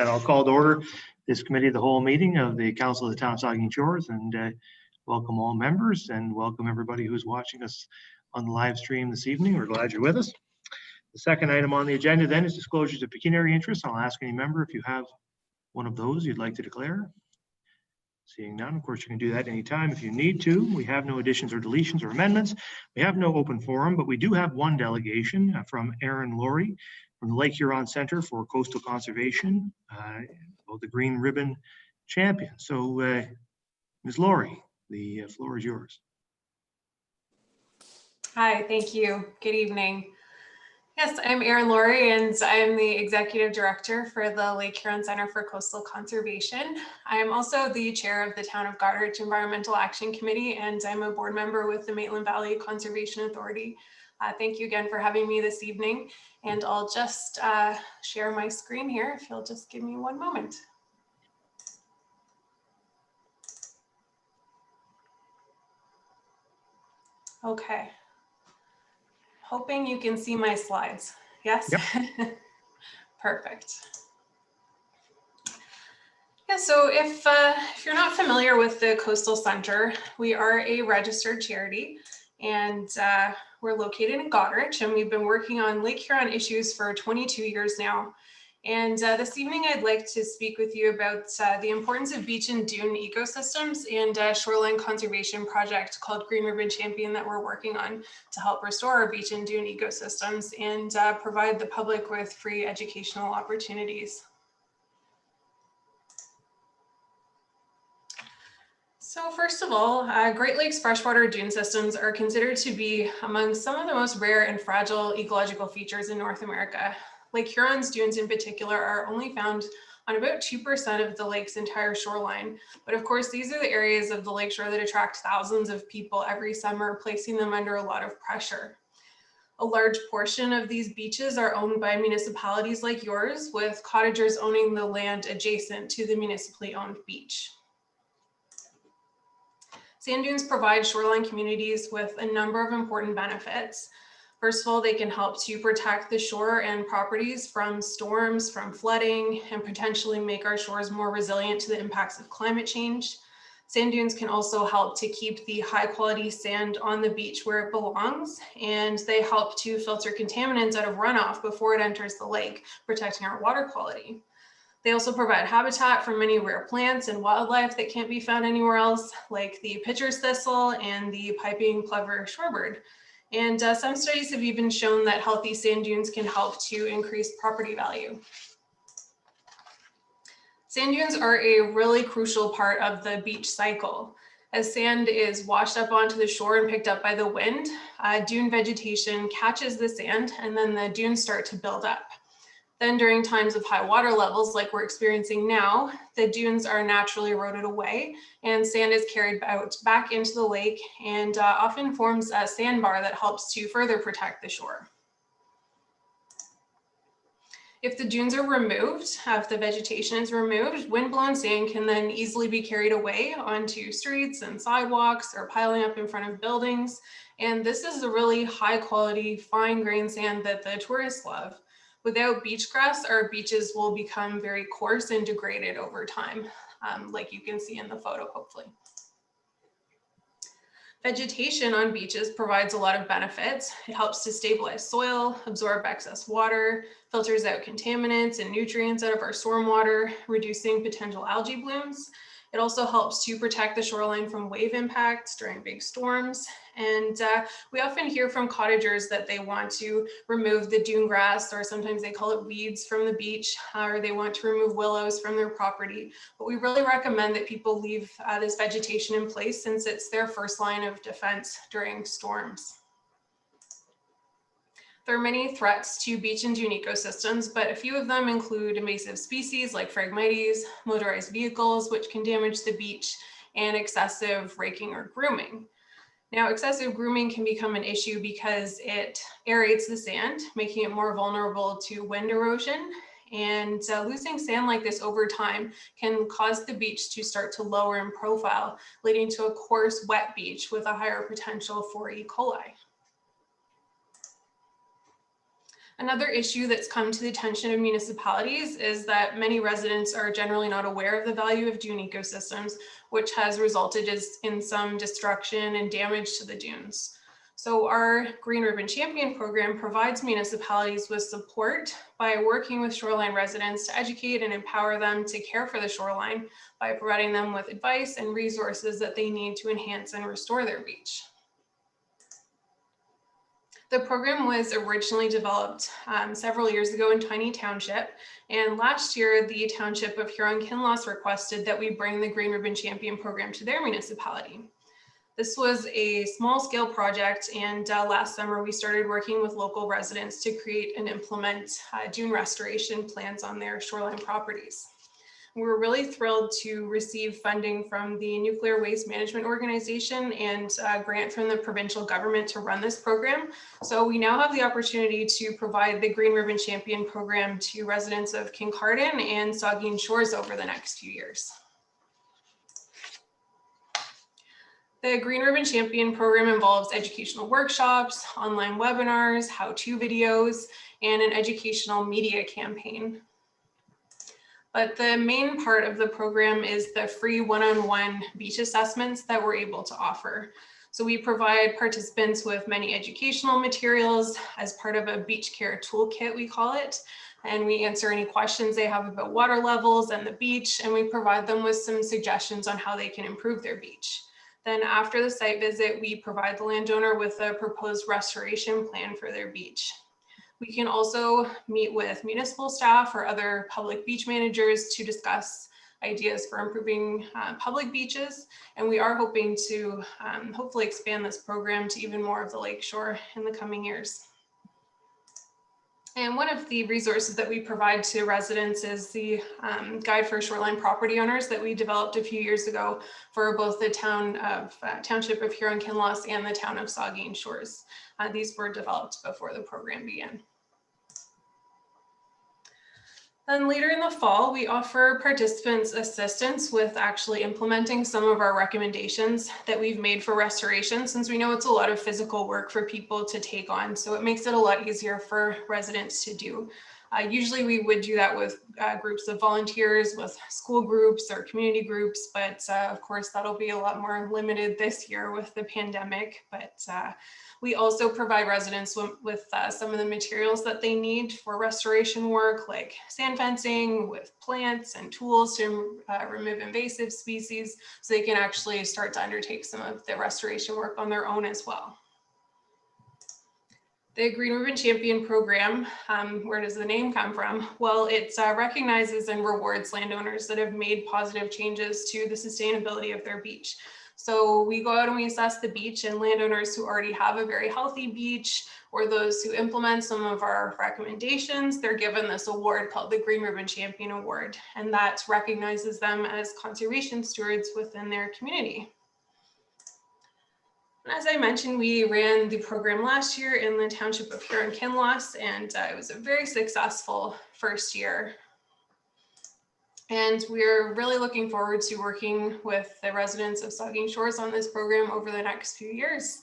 And I'll call to order this committee of the whole meeting of the Council of the Town of Saugeen Shores, and welcome all members and welcome everybody who's watching us on the live stream this evening. We're glad you're with us. The second item on the agenda then is disclosures of pecuniary interest. I'll ask any member if you have one of those you'd like to declare. Seeing none, of course, you can do that anytime if you need to. We have no additions or deletions or amendments. We have no open forum, but we do have one delegation from Aaron Laurie from the Lake Huron Center for Coastal Conservation, the Green Ribbon Champion. So, Ms. Laurie, the floor is yours. Hi, thank you. Good evening. Yes, I'm Erin Laurie, and I'm the Executive Director for the Lake Huron Center for Coastal Conservation. I am also the Chair of the Town of Goderich Environmental Action Committee, and I'm a board member with the Maitland Valley Conservation Authority. Thank you again for having me this evening, and I'll just share my screen here if you'll just give me one moment. Okay. Hoping you can see my slides. Yes? Yep. Perfect. Yeah, so if you're not familiar with the Coastal Center, we are a registered charity, and we're located in Goderich, and we've been working on Lake Huron issues for 22 years now. And this evening, I'd like to speak with you about the importance of beach and dune ecosystems and a shoreline conservation project called Green Ribbon Champion that we're working on to help restore our beach and dune ecosystems and provide the public with free educational opportunities. So first of all, Great Lakes freshwater dune systems are considered to be among some of the most rare and fragile ecological features in North America. Lake Huron's dunes in particular are only found on about 2% of the lake's entire shoreline. But of course, these are the areas of the lakeshore that attract thousands of people every summer, placing them under a lot of pressure. A large portion of these beaches are owned by municipalities like yours, with cottagers owning the land adjacent to the municipally owned beach. Sand dunes provide shoreline communities with a number of important benefits. First of all, they can help to protect the shore and properties from storms, from flooding, and potentially make our shores more resilient to the impacts of climate change. Sand dunes can also help to keep the high quality sand on the beach where it belongs, and they help to filter contaminants out of runoff before it enters the lake, protecting our water quality. They also provide habitat for many rare plants and wildlife that can't be found anywhere else, like the pitcher's thistle and the piping plover shorebird. And some studies have even shown that healthy sand dunes can help to increase property value. Sand dunes are a really crucial part of the beach cycle. As sand is washed up onto the shore and picked up by the wind, dune vegetation catches the sand, and then the dunes start to build up. Then during times of high water levels like we're experiencing now, the dunes are naturally eroded away and sand is carried out back into the lake and often forms a sandbar that helps to further protect the shore. If the dunes are removed, if the vegetation is removed, windblown sand can then easily be carried away onto streets and sidewalks or piling up in front of buildings. And this is a really high quality, fine grained sand that the tourists love. Without beach grass, our beaches will become very coarse and degraded over time, like you can see in the photo, hopefully. Vegetation on beaches provides a lot of benefits. It helps to stabilize soil, absorb excess water, filters out contaminants and nutrients out of our stormwater, reducing potential algae blooms. It also helps to protect the shoreline from wave impacts during big storms. And we often hear from cottagers that they want to remove the dune grass, or sometimes they call it weeds, from the beach, or they want to remove willows from their property. But we really recommend that people leave this vegetation in place since it's their first line of defense during storms. There are many threats to beach and dune ecosystems, but a few of them include invasive species like Phragmites, motorized vehicles, which can damage the beach, and excessive raking or grooming. Now, excessive grooming can become an issue because it aerates the sand, making it more vulnerable to wind erosion. And losing sand like this over time can cause the beach to start to lower in profile, leading to a coarse, wet beach with a higher potential for E. coli. Another issue that's come to the attention of municipalities is that many residents are generally not aware of the value of dune ecosystems, which has resulted in some destruction and damage to the dunes. So our Green Ribbon Champion program provides municipalities with support by working with shoreline residents to educate and empower them to care for the shoreline by providing them with advice and resources that they need to enhance and restore their beach. The program was originally developed several years ago in Tiny Township, and last year the Township of Huron-Kinloss requested that we bring the Green Ribbon Champion program to their municipality. This was a small-scale project, and last summer we started working with local residents to create and implement dune restoration plans on their shoreline properties. We were really thrilled to receive funding from the Nuclear Waste Management Organization and a grant from the provincial government to run this program. So we now have the opportunity to provide the Green Ribbon Champion program to residents of Kincardine and Saugeen Shores over the next few years. The Green Ribbon Champion program involves educational workshops, online webinars, how-to videos, and an educational media campaign. But the main part of the program is the free one-on-one beach assessments that we're able to offer. So we provide participants with many educational materials as part of a beach care toolkit, we call it. And we answer any questions they have about water levels and the beach, and we provide them with some suggestions on how they can improve their beach. Then after the site visit, we provide the landowner with a proposed restoration plan for their beach. We can also meet with municipal staff or other public beach managers to discuss ideas for improving public beaches. And we are hoping to hopefully expand this program to even more of the lakeshore in the coming years. And one of the resources that we provide to residents is the Guide for Shoreline Property Owners that we developed a few years ago for both the Township of Huron-Kinloss and the town of Saugeen Shores. These were developed before the program began. Then later in the fall, we offer participants assistance with actually implementing some of our recommendations that we've made for restoration, since we know it's a lot of physical work for people to take on. So it makes it a lot easier for residents to do. Usually we would do that with groups of volunteers, with school groups or community groups, but of course that'll be a lot more limited this year with the pandemic. But we also provide residents with some of the materials that they need for restoration work, like sand fencing with plants and tools to remove invasive species, so they can actually start to undertake some of the restoration work on their own as well. The Green Ribbon Champion program, where does the name come from? Well, it recognizes and rewards landowners that have made positive changes to the sustainability of their beach. So we go out and we assess the beach, and landowners who already have a very healthy beach, or those who implement some of our recommendations, they're given this award called the Green Ribbon Champion Award, and that recognizes them as conservation stewards within their community. As I mentioned, we ran the program last year in the Township of Huron-Kinloss, and it was a very successful first year. And we're really looking forward to working with the residents of Saugeen Shores on this program over the next few years.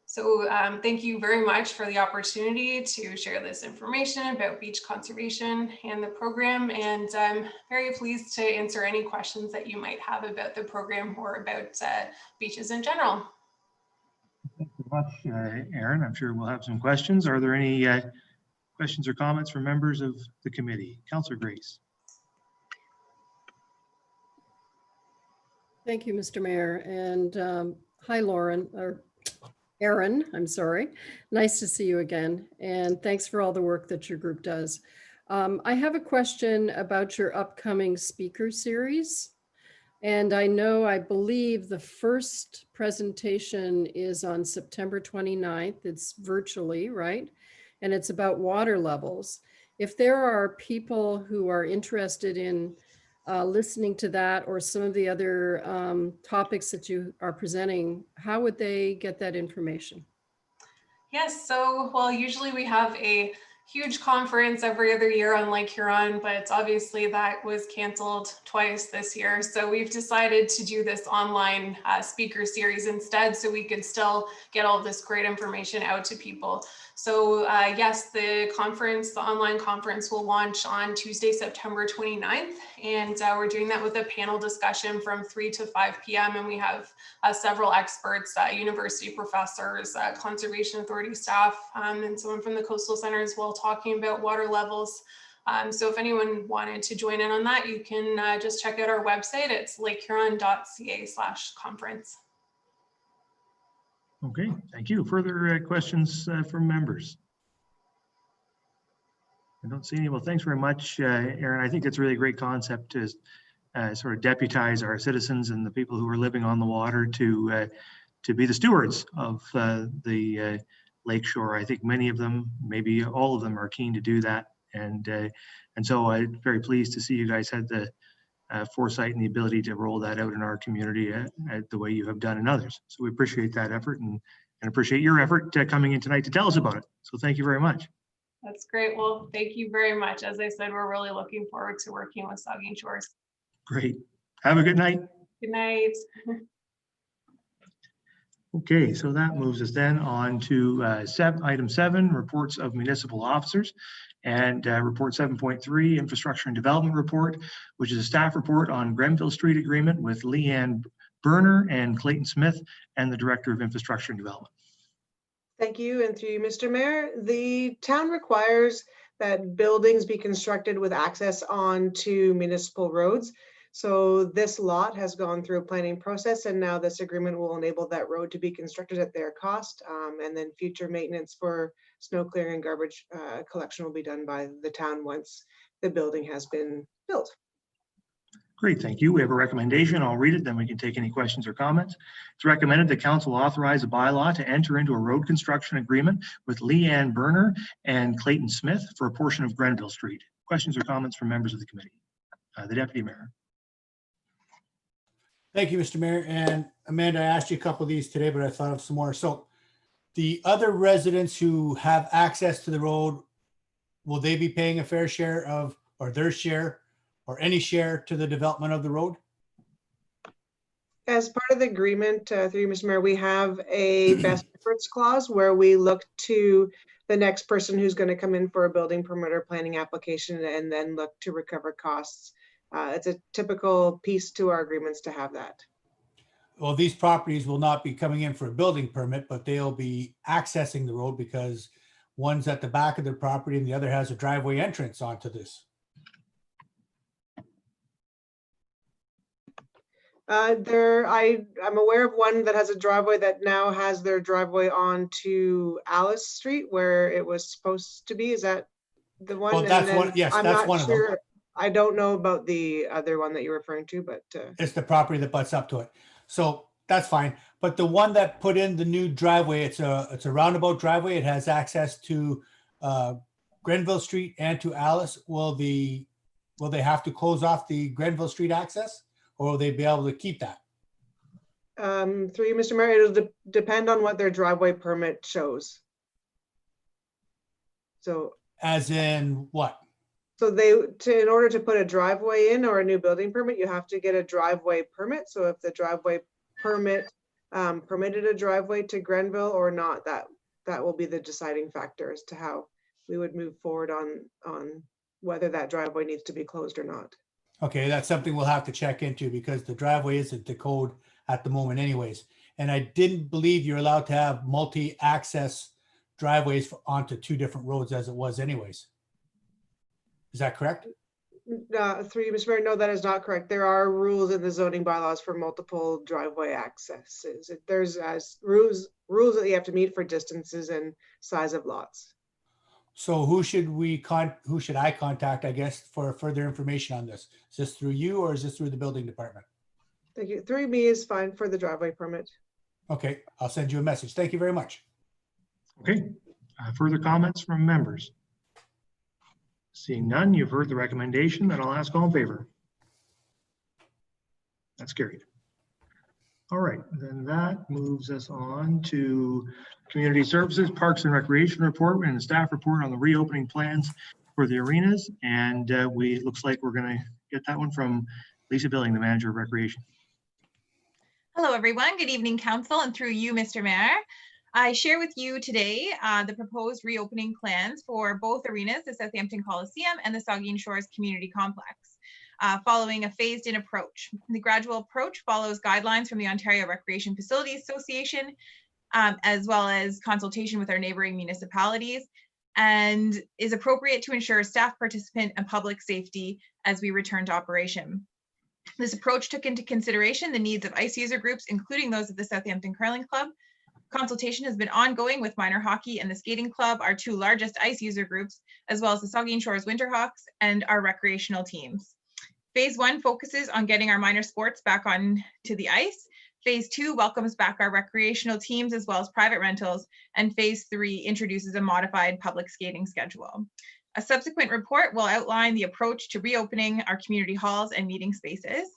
So thank you very much for the opportunity to share this information about beach conservation and the program. And I'm very pleased to answer any questions that you might have about the program or about beaches in general. Thank you very much, Erin. I'm sure we'll have some questions. Are there any questions or comments from members of the committee? Councillor Grace. Thank you, Mr. Mayor. And hi, Erin, I'm sorry. Nice to see you again. And thanks for all the work that your group does. I have a question about your upcoming speaker series. And I believe the first presentation is on September 29th. It's virtually, right? And it's about water levels. If there are people who are interested in listening to that or some of the other topics that you are presenting, how would they get that information? Yes, so, well, usually we have a huge conference every other year on Lake Huron, but obviously that was canceled twice this year. So we've decided to do this online speaker series instead, so we could still get all of this great information out to people. So yes, the online conference will launch on Tuesday, September 29th. And we're doing that with a panel discussion from 3 to 5 p.m. And we have several experts, university professors, conservation authority staff, and someone from the coastal center as well, talking about water levels. So if anyone wanted to join in on that, you can just check out our website. It's lakehuron.ca/conference. Okay, thank you. Further questions from members? I don't see any. Well, thanks very much, Aaron. I think it's a really great concept to sort of deputize our citizens and the people who are living on the water to be the stewards of the lakeshore. I think many of them, maybe all of them, are keen to do that, and so I'm very pleased to see you guys had the foresight and the ability to roll that out in our community the way you have done in others. So we appreciate that effort and appreciate your effort coming in tonight to tell us about it. So thank you very much. That's great. Well, thank you very much. As I said, we're really looking forward to working with Saugeen Shores. Great. Have a good night. Good night. Okay, so that moves us then on to item 7, reports of municipal officers, and report 7.3, infrastructure and development report, which is a staff report on Grenville Street agreement with Leanne Berner and Clayton Smith and the Director of Infrastructure and Development. Thank you, and through you, Mr. Mayor, the town requires that buildings be constructed with access onto municipal roads. So this lot has gone through a planning process, and now this agreement will enable that road to be constructed at their cost. And then future maintenance for snow clearing and garbage collection will be done by the town once the building has been built. Great, thank you. We have a recommendation. I'll read it, then we can take any questions or comments. It's recommended that council authorize a bylaw to enter into a road construction agreement with Leanne Berner and Clayton Smith for a portion of Grenville Street. Questions or comments from members of the committee? The Deputy Mayor. Thank you, Mr. Mayor. And Amanda, I asked you a couple of these today, but I thought of some more. So the other residents who have access to the road, will they be paying a fair share of, or their share, or any share to the development of the road? As part of the agreement, through you, Mr. Mayor, we have a best efforts clause where we look to the next person who's going to come in for a building permit or planning application and then look to recover costs. It's a typical piece to our agreements to have that. Well, these properties will not be coming in for a building permit, but they'll be accessing the road because one's at the back of their property and the other has a driveway entrance onto this. I'm aware of one that has a driveway that now has their driveway onto Alice Street where it was supposed to be. Is that the one? Well, that's one. Yes, that's one of them. I don't know about the other one that you're referring to, but it's the property that butts up to it. So that's fine. But the one that put in the new driveway, it's a roundabout driveway. It has access to Grenville Street and to Alice. Will they have to close off the Grenville Street access, or will they be able to keep that? Through you, Mr. Mayor, it'll depend on what their driveway permit shows. So, as in what? So in order to put a driveway in or a new building permit, you have to get a driveway permit. So if the driveway permit permitted a driveway to Grenville or not, that will be the deciding factor as to how we would move forward on whether that driveway needs to be closed or not. Okay, that's something we'll have to check into because the driveway isn't the code at the moment anyways. And I didn't believe you're allowed to have multi-access driveways onto 2 different roads as it was anyways. Is that correct? Through you, Mr. Mayor, no, that is not correct. There are rules in the zoning bylaws for multiple driveway accesses. There's rules that you have to meet for distances and size of lots. So who should I contact, I guess, for further information on this? Is this through you or is this through the building department? Thank you. Through me is fine for the driveway permit. Okay, I'll send you a message. Thank you very much. Okay, further comments from members? Seeing none, you've heard the recommendation, then I'll ask all in favor. That's carried. All right, then that moves us on to Community Services, Parks and Recreation report and a staff report on the reopening plans for the arenas. And looks like we're going to get that one from Lisa Billing, the Manager of Recreation. Hello, everyone. Good evening, Council, and through you, Mr. Mayor. I share with you today the proposed reopening plans for both arenas, the Southampton Coliseum and the Saugeen Shores Community Complex, following a phased-in approach. The gradual approach follows guidelines from the Ontario Recreation Facilities Association, as well as consultation with our neighboring municipalities, and is appropriate to ensure staff, participant, and public safety as we return to operation. This approach took into consideration the needs of ice user groups, including those of the Southampton Curling Club. Consultation has been ongoing with minor hockey and the skating club, our two largest ice user groups, as well as the Saugeen Shores Winterhawks and our recreational teams. Phase 1 focuses on getting our minor sports back on to the ice. Phase 2 welcomes back our recreational teams as well as private rentals, and Phase 3 introduces a modified public skating schedule. A subsequent report will outline the approach to reopening our community halls and meeting spaces.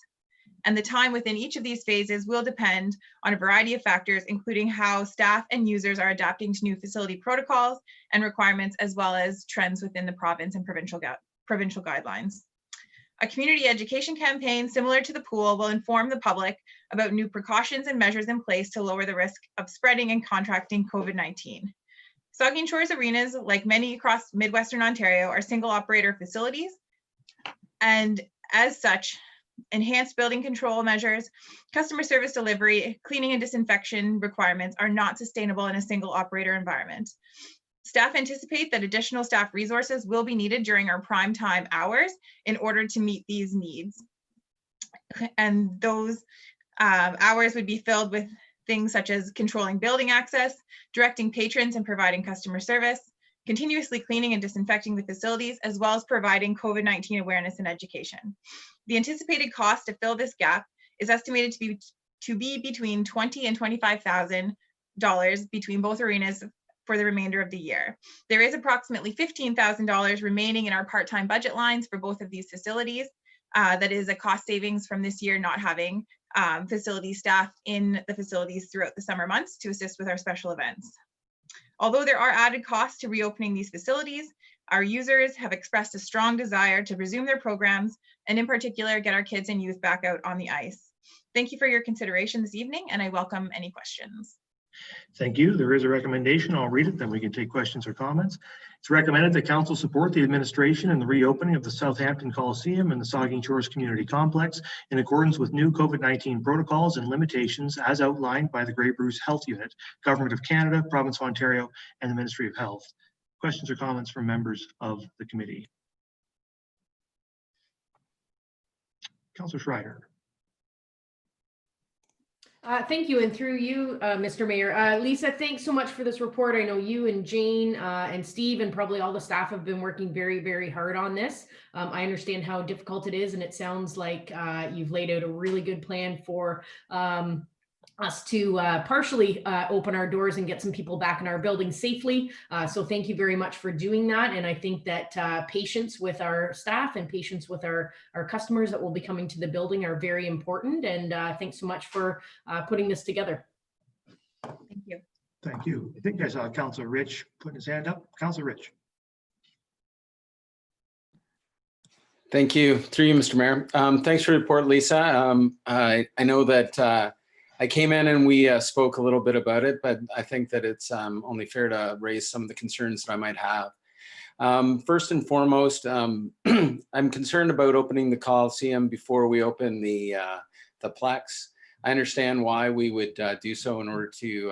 And the time within each of these phases will depend on a variety of factors, including how staff and users are adapting to new facility protocols and requirements, as well as trends within the province and provincial guidelines. A community education campaign similar to the pool will inform the public about new precautions and measures in place to lower the risk of spreading and contracting COVID-19. Saugeen Shores Arenas, like many across Midwestern Ontario, are single operator facilities, and as such, enhanced building control measures, customer service delivery, cleaning and disinfection requirements are not sustainable in a single operator environment. Staff anticipate that additional staff resources will be needed during our prime time hours in order to meet these needs. And those hours would be filled with things such as controlling building access, directing patrons and providing customer service, continuously cleaning and disinfecting the facilities, as well as providing COVID-19 awareness and education. The anticipated cost to fill this gap is estimated to be between $20,000 and $25,000 between both arenas for the remainder of the year. There is approximately $15,000 remaining in our part-time budget lines for both of these facilities. That is a cost savings from this year not having facility staff in the facilities throughout the summer months to assist with our special events. Although there are added costs to reopening these facilities, our users have expressed a strong desire to resume their programs, and in particular, get our kids and youth back out on the ice. Thank you for your consideration this evening, and I welcome any questions. Thank you. There is a recommendation. I'll read it, then we can take questions or comments. It's recommended that council support the administration and the reopening of the Southampton Coliseum and the Saugeen Shores Community Complex in accordance with new COVID-19 protocols and limitations as outlined by the Grey Bruce Health Unit, Government of Canada, Province of Ontario, and the Ministry of Health. Questions or comments from members of the committee? Councillor Schreider. Thank you, and through you, Mr. Mayor. Lisa, thanks so much for this report. I know you and Jane and Steve and probably all the staff have been working very, very hard on this. I understand how difficult it is, and it sounds like you've laid out a really good plan for us to partially open our doors and get some people back in our building safely. So thank you very much for doing that. And I think that patience with our staff and patience with our customers that will be coming to the building are very important. And thanks so much for putting this together. Thank you. Thank you. I think I saw Councillor Rich putting his hand up. Councillor Rich. Thank you. Through you, Mr. Mayor. Thanks for the report, Lisa. I know that I came in and we spoke a little bit about it, but I think that it's only fair to raise some of the concerns that I might have. First and foremost, I'm concerned about opening the Coliseum before we open the Plex. I understand why we would do so in order to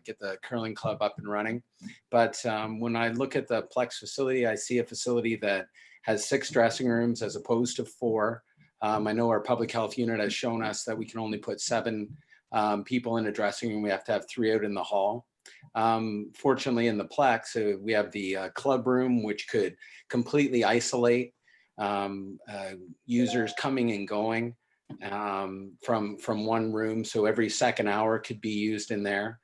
get the curling club up and running. But when I look at the Plex facility, I see a facility that has 6 dressing rooms as opposed to 4. I know our public health unit has shown us that we can only put 7 people in a dressing room. We have to have 3 out in the hall. Fortunately, in the Plex, we have the club room, which could completely isolate users coming and going from one room. So every second hour could be used in there.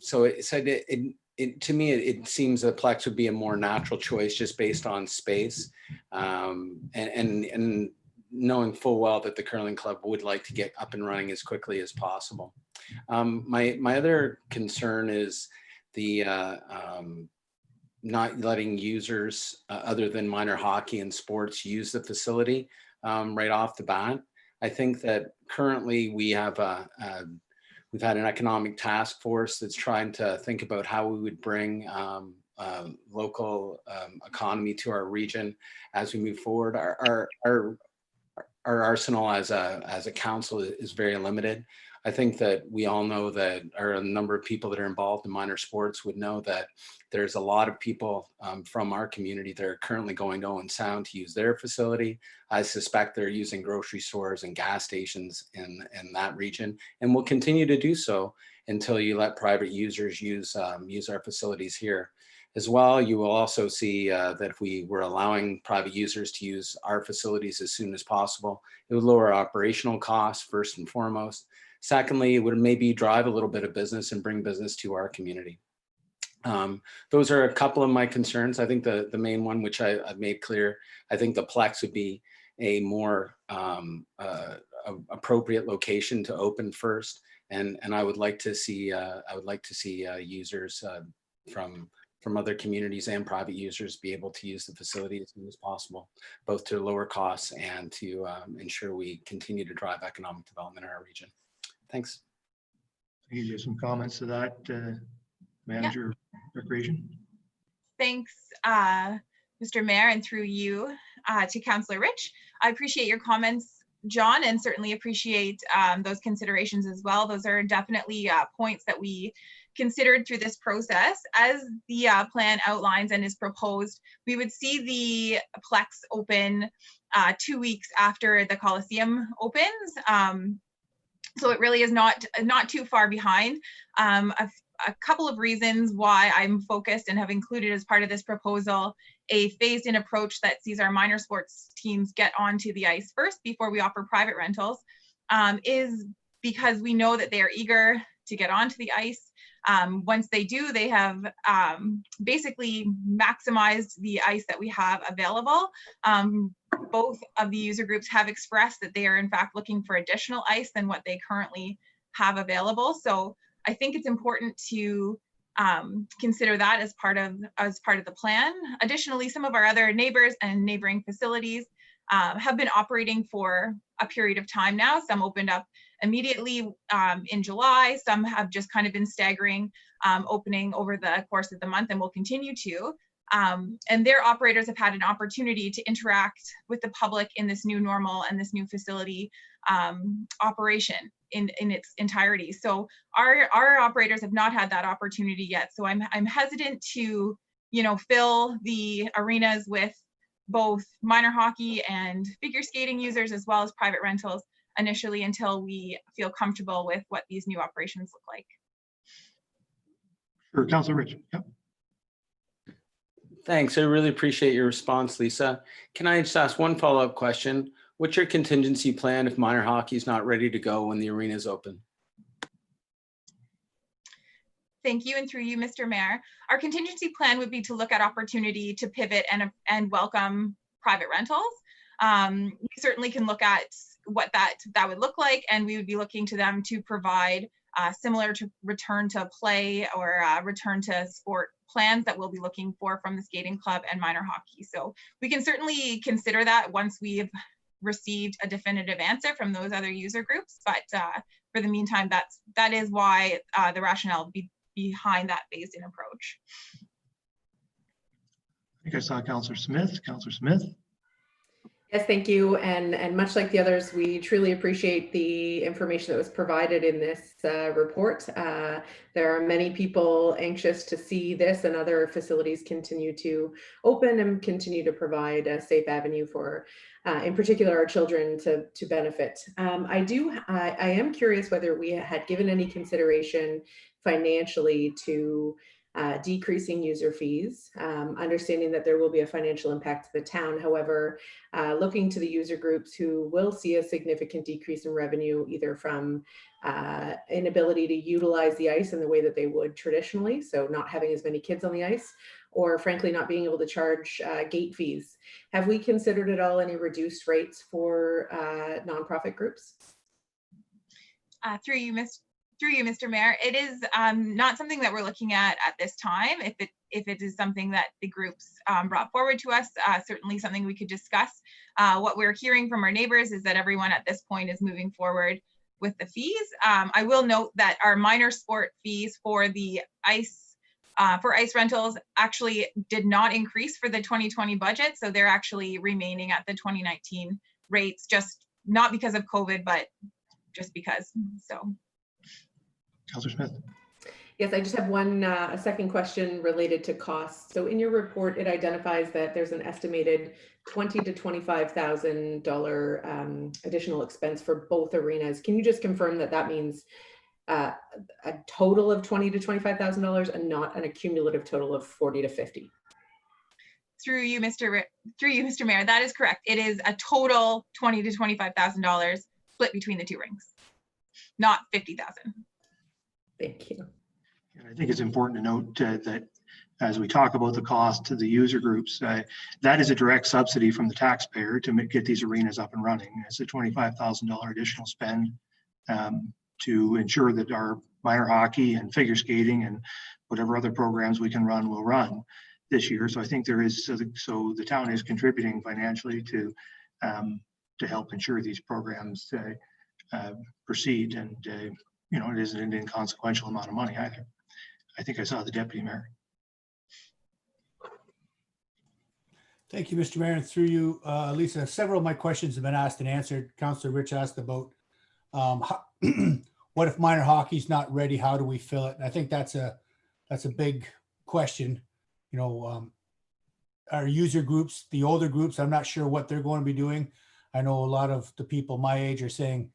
So to me, it seems that Plex would be a more natural choice just based on space and knowing full well that the curling club would like to get up and running as quickly as possible. My other concern is the not letting users other than minor hockey and sports use the facility right off the bat. I think that currently we have We've had an economic task force that's trying to think about how we would bring local economy to our region as we move forward. Our arsenal as a council is very limited. I think that we all know that, or a number of people that are involved in minor sports would know that there's a lot of people from our community that are currently going to Owen Sound to use their facility. I suspect they're using grocery stores and gas stations in that region, and will continue to do so until you let private users use our facilities here. As well, you will also see that if we were allowing private users to use our facilities as soon as possible, it would lower operational costs first and foremost. Secondly, it would maybe drive a little bit of business and bring business to our community. Those are a couple of my concerns. I think the main one, which I've made clear, I think the Plex would be a more appropriate location to open first, and I would like to see users from other communities and private users be able to use the facility as soon as possible, both to lower costs and to ensure we continue to drive economic development in our region. Thanks. Can you give some comments to that, Manager Recreation? Thanks, Mr. Mayor, and through you to Councillor Rich. I appreciate your comments, John, and certainly appreciate those considerations as well. Those are definitely points that we considered through this process. As the plan outlines and is proposed, we would see the Plex open 2 weeks after the Coliseum opens. So it really is not too far behind. A couple of reasons why I'm focused and have included as part of this proposal a phased-in approach that sees our minor sports teams get onto the ice first before we offer private rentals is because we know that they are eager to get onto the ice. Once they do, they have basically maximized the ice that we have available. Both of the user groups have expressed that they are in fact looking for additional ice than what they currently have available. So I think it's important to consider that as part of the plan. Additionally, some of our other neighbors and neighboring facilities have been operating for a period of time now. Some opened up immediately in July. Some have just kind of been staggering opening over the course of the month and will continue to. And their operators have had an opportunity to interact with the public in this new normal and this new facility operation in its entirety. So our operators have not had that opportunity yet. So I'm hesitant to, fill the arenas with both minor hockey and figure skating users as well as private rentals initially until we feel comfortable with what these new operations look like. Sure, Councilor Rich. Yep. Thanks. I really appreciate your response, Lisa. Can I just ask one follow-up question? What's your contingency plan if minor hockey is not ready to go when the arena is open? Thank you, and through you, Mr. Mayor. Our contingency plan would be to look at opportunity to pivot and welcome private rentals. We certainly can look at what that would look like, and we would be looking to them to provide similar to return to play or return to sport plans that we'll be looking for from the skating club and minor hockey. So we can certainly consider that once we've received a definitive answer from those other user groups. But for the meantime, that is why the rationale behind that phased-in approach. I think I saw Councilor Smith. Councilor Smith. Yes, thank you. And much like the others, we truly appreciate the information that was provided in this report. There are many people anxious to see this and other facilities continue to open and continue to provide a safe avenue for, in particular, our children to benefit. I am curious whether we had given any consideration financially to decreasing user fees, understanding that there will be a financial impact to the town. However, looking to the user groups who will see a significant decrease in revenue, either from inability to utilize the ice in the way that they would traditionally, so not having as many kids on the ice, or frankly, not being able to charge gate fees. Have we considered at all any reduced rates for nonprofit groups? Through you, Mr. Mayor, it is not something that we're looking at this time. If it is something that the groups brought forward to us, certainly something we could discuss. What we're hearing from our neighbors is that everyone at this point is moving forward with the fees. I will note that our minor sport fees for the ice rentals actually did not increase for the 2020 budget. So they're actually remaining at the 2019 rates, just not because of COVID, but just because. So. Councillor Smith. Yes, I just have a second question related to costs. So in your report, it identifies that there's an estimated $20,000 to $25,000 additional expense for both arenas. Can you just confirm that that means a total of $20,000 to $25,000 and not an accumulative total of 40 to 50? Through you, Mr. Mayor, that is correct. It is a total $20,000 to $25,000 split between the two rinks, not $50,000. Thank you. And I think it's important to note that as we talk about the cost to the user groups, that is a direct subsidy from the taxpayer to get these arenas up and running. It's a $25,000 additional spend to ensure that our minor hockey and figure skating and whatever other programs we can run will run this year. So I think there is, so the town is contributing financially to help ensure these programs proceed. And you know, it isn't an inconsequential amount of money either. I think I saw the deputy mayor. Thank you, Mr. Mayor. And through you, Lisa, several of my questions have been asked and answered. Councillor Rich asked about what if minor hockey's not ready? How do we fill it? And I think that's a big question. You know, our user groups, the older groups, I'm not sure what they're going to be doing. I know a lot of the people my age are saying,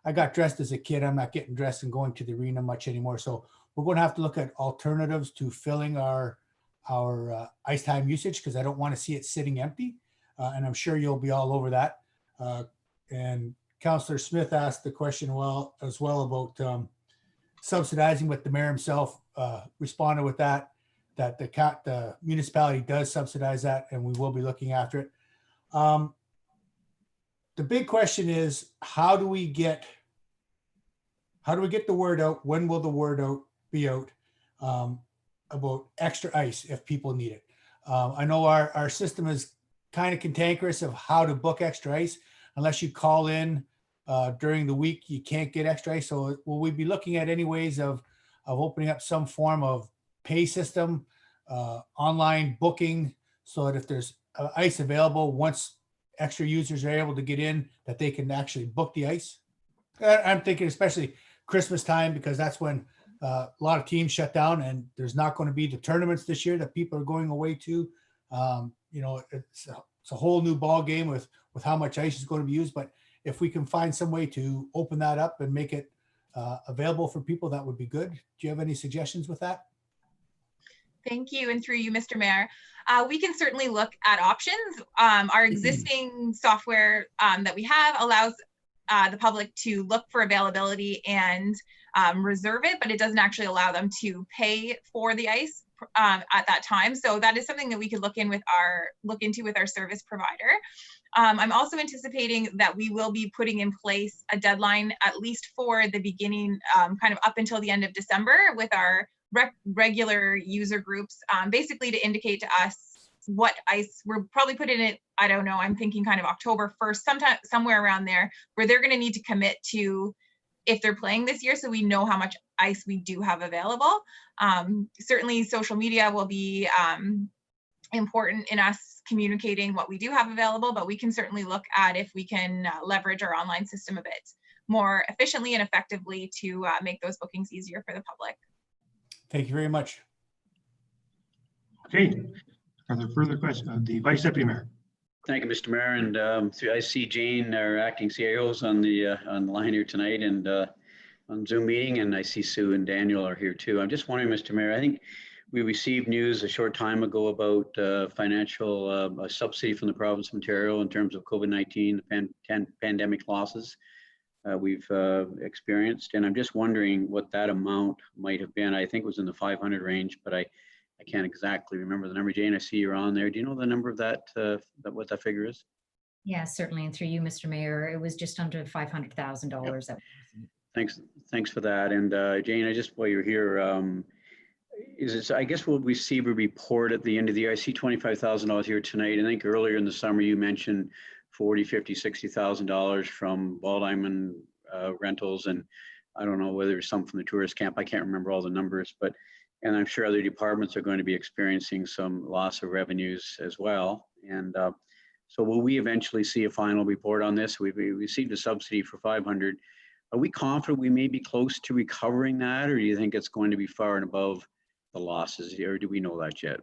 I got dressed as a kid. I'm not getting dressed and going to the arena much anymore. So we're going to have to look at alternatives to filling our ice time usage, because I don't want to see it sitting empty. And I'm sure you'll be all over that. And Councillor Smith asked the question as well about subsidizing, what the mayor himself responded with that the municipality does subsidize that, and we will be looking after it. The big question is, how do we get the word out? When will the word be out about extra ice if people need it? I know our system is kind of cantankerous of how to book extra ice. Unless you call in during the week, you can't get extra ice. So will we be looking at any ways of opening up some form of pay system, online booking, so that if there's ice available, once extra users are able to get in, that they can actually book the ice? I'm thinking especially Christmas time, because that's when a lot of teams shut down, and there's not going to be the tournaments this year that people are going away to. You know, it's a whole new ball game with how much ice is going to be used. But if we can find some way to open that up and make it available for people, that would be good. Do you have any suggestions with that? Thank you. And through you, Mr. Mayor, we can certainly look at options. Our existing software that we have allows the public to look for availability and reserve it, but it doesn't actually allow them to pay for the ice at that time. So that is something that we could look into with our service provider. I'm also anticipating that we will be putting in place a deadline, at least for the beginning, kind of up until the end of December, with our regular user groups, basically to indicate to us what ice we're probably putting it. I don't know, I'm thinking kind of October 1st, sometime somewhere around there, where they're going to need to commit to if they're playing this year, so we know how much ice we do have available. Certainly social media will be important in us communicating what we do have available, but we can certainly look at if we can leverage our online system a bit more efficiently and effectively to make those bookings easier for the public. Thank you very much. Okay, are there further questions? The Vice Deputy Mayor. Thank you, Mr. Mayor. And I see Jane, our acting CIOs, on the line here tonight and on Zoom meeting, and I see Sue and Daniel are here too. I'm just wondering, Mr. Mayor, I think we received news a short time ago about financial subsidy from the province of Ontario in terms of COVID-19 pandemic losses we've experienced. And I'm just wondering what that amount might have been. I think it was in the 500 range, but I can't exactly remember the number. Jane, I see you're on there. Do you know the number of that, what that figure is? Yeah, certainly. And through you, Mr. Mayor, it was just under $500,000. Yep. Thanks for that. And Jane, I just, while you're here, I guess we'll receive a report at the end of the year. I see $25,000 here tonight. I think earlier in the summer you mentioned $40,000, $50,000, $60,000 from Ball Diamond rentals, and I don't know whether it's some from the tourist camp. I can't remember all the numbers, but, and I'm sure other departments are going to be experiencing some loss of revenues as well. And so will we eventually see a final report on this? We received a subsidy for 500. Are we confident we may be close to recovering that, or do you think it's going to be far and above the losses, or do we know that yet?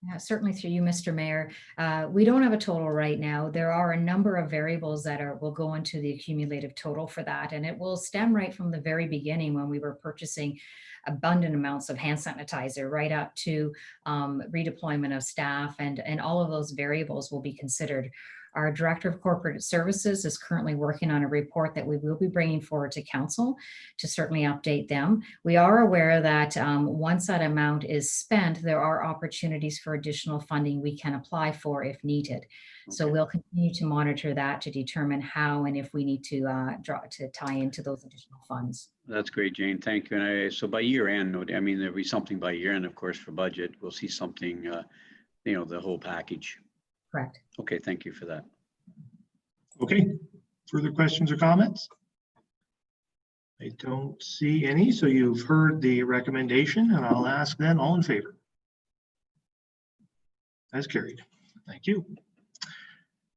Yeah, certainly through you, Mr. Mayor. We don't have a total right now. There are a number of variables that will go into the accumulative total for that. And it will stem right from the very beginning when we were purchasing abundant amounts of hand sanitizer, right up to redeployment of staff, and all of those variables will be considered. Our Director of Corporate Services is currently working on a report that we will be bringing forward to Council to certainly update them. We are aware that once that amount is spent, there are opportunities for additional funding we can apply for if needed. So we'll continue to monitor that to determine how and if we need to tie into those additional funds. That's great, Jane. Thank you. And so by year end, I mean, there'll be something by year end, of course, for budget. We'll see something, you know, the whole package. Correct. Okay, thank you for that. Okay, further questions or comments? I don't see any, so you've heard the recommendation, and I'll ask then, all in favor? That's carried. Thank you.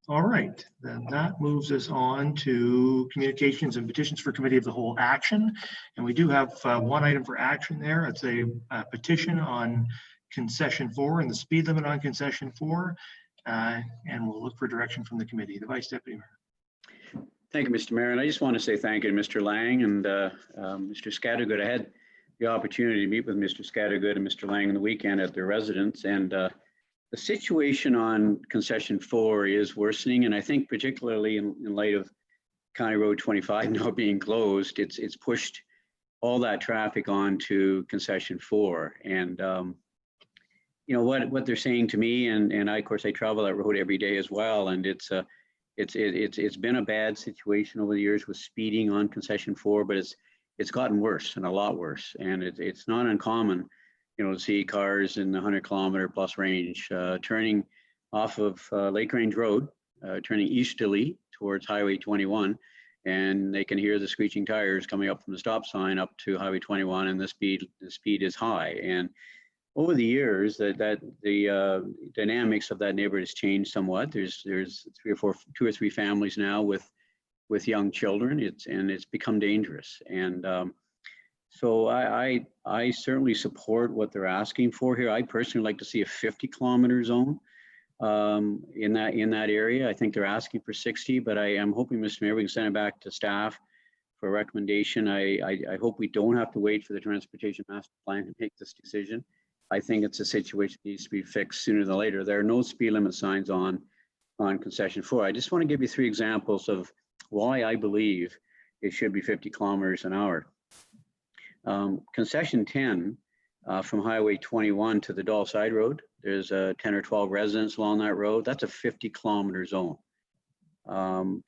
All right, then that moves us on to communications and petitions for committee of the whole action. And we do have one item for action there. It's a petition on concession 4 and the speed limit on concession 4. And we'll look for direction from the committee. The Vice Deputy Mayor. Thank you, Mr. Mayor. And I just want to say thank you to Mr. Lang and Mr. Scattergood. I had the opportunity to meet with Mr. Scattergood and Mr. Lang on the weekend at their residence. And the situation on concession 4 is worsening. And I think particularly in light of County Road 25 now being closed, it's pushed all that traffic onto concession 4. And you know what they're saying to me, and I, of course, I travel that road every day as well, and it's been a bad situation over the years with speeding on concession 4, but it's gotten worse and a lot worse, and it's not uncommon, you know, to see cars in the 100-kilometer+ range turning off of Lake Range Road, turning easterly towards Highway 21, and they can hear the screeching tires coming up from the stop sign up to Highway 21, and the speed is high. And over the years, that the dynamics of that neighborhood has changed somewhat. There's 2 or 3 families now with young children. It's become dangerous. And so I certainly support what they're asking for here. I personally like to see a 50-kilometer zone in that area. I think they're asking for 60, but I am hoping, Mr. Mayor, we can send it back to staff for a recommendation. I hope we don't have to wait for the Transportation Master Plan to make this decision. I think it's a situation that needs to be fixed sooner than later. There are no speed limit signs on concession 4. I just want to give you 3 examples of why I believe it should be 50 kilometers an hour. Concession 10 from Highway 21 to the Doll Side Road, there's 10 or 12 residents along that road. That's a 50-kilometer zone.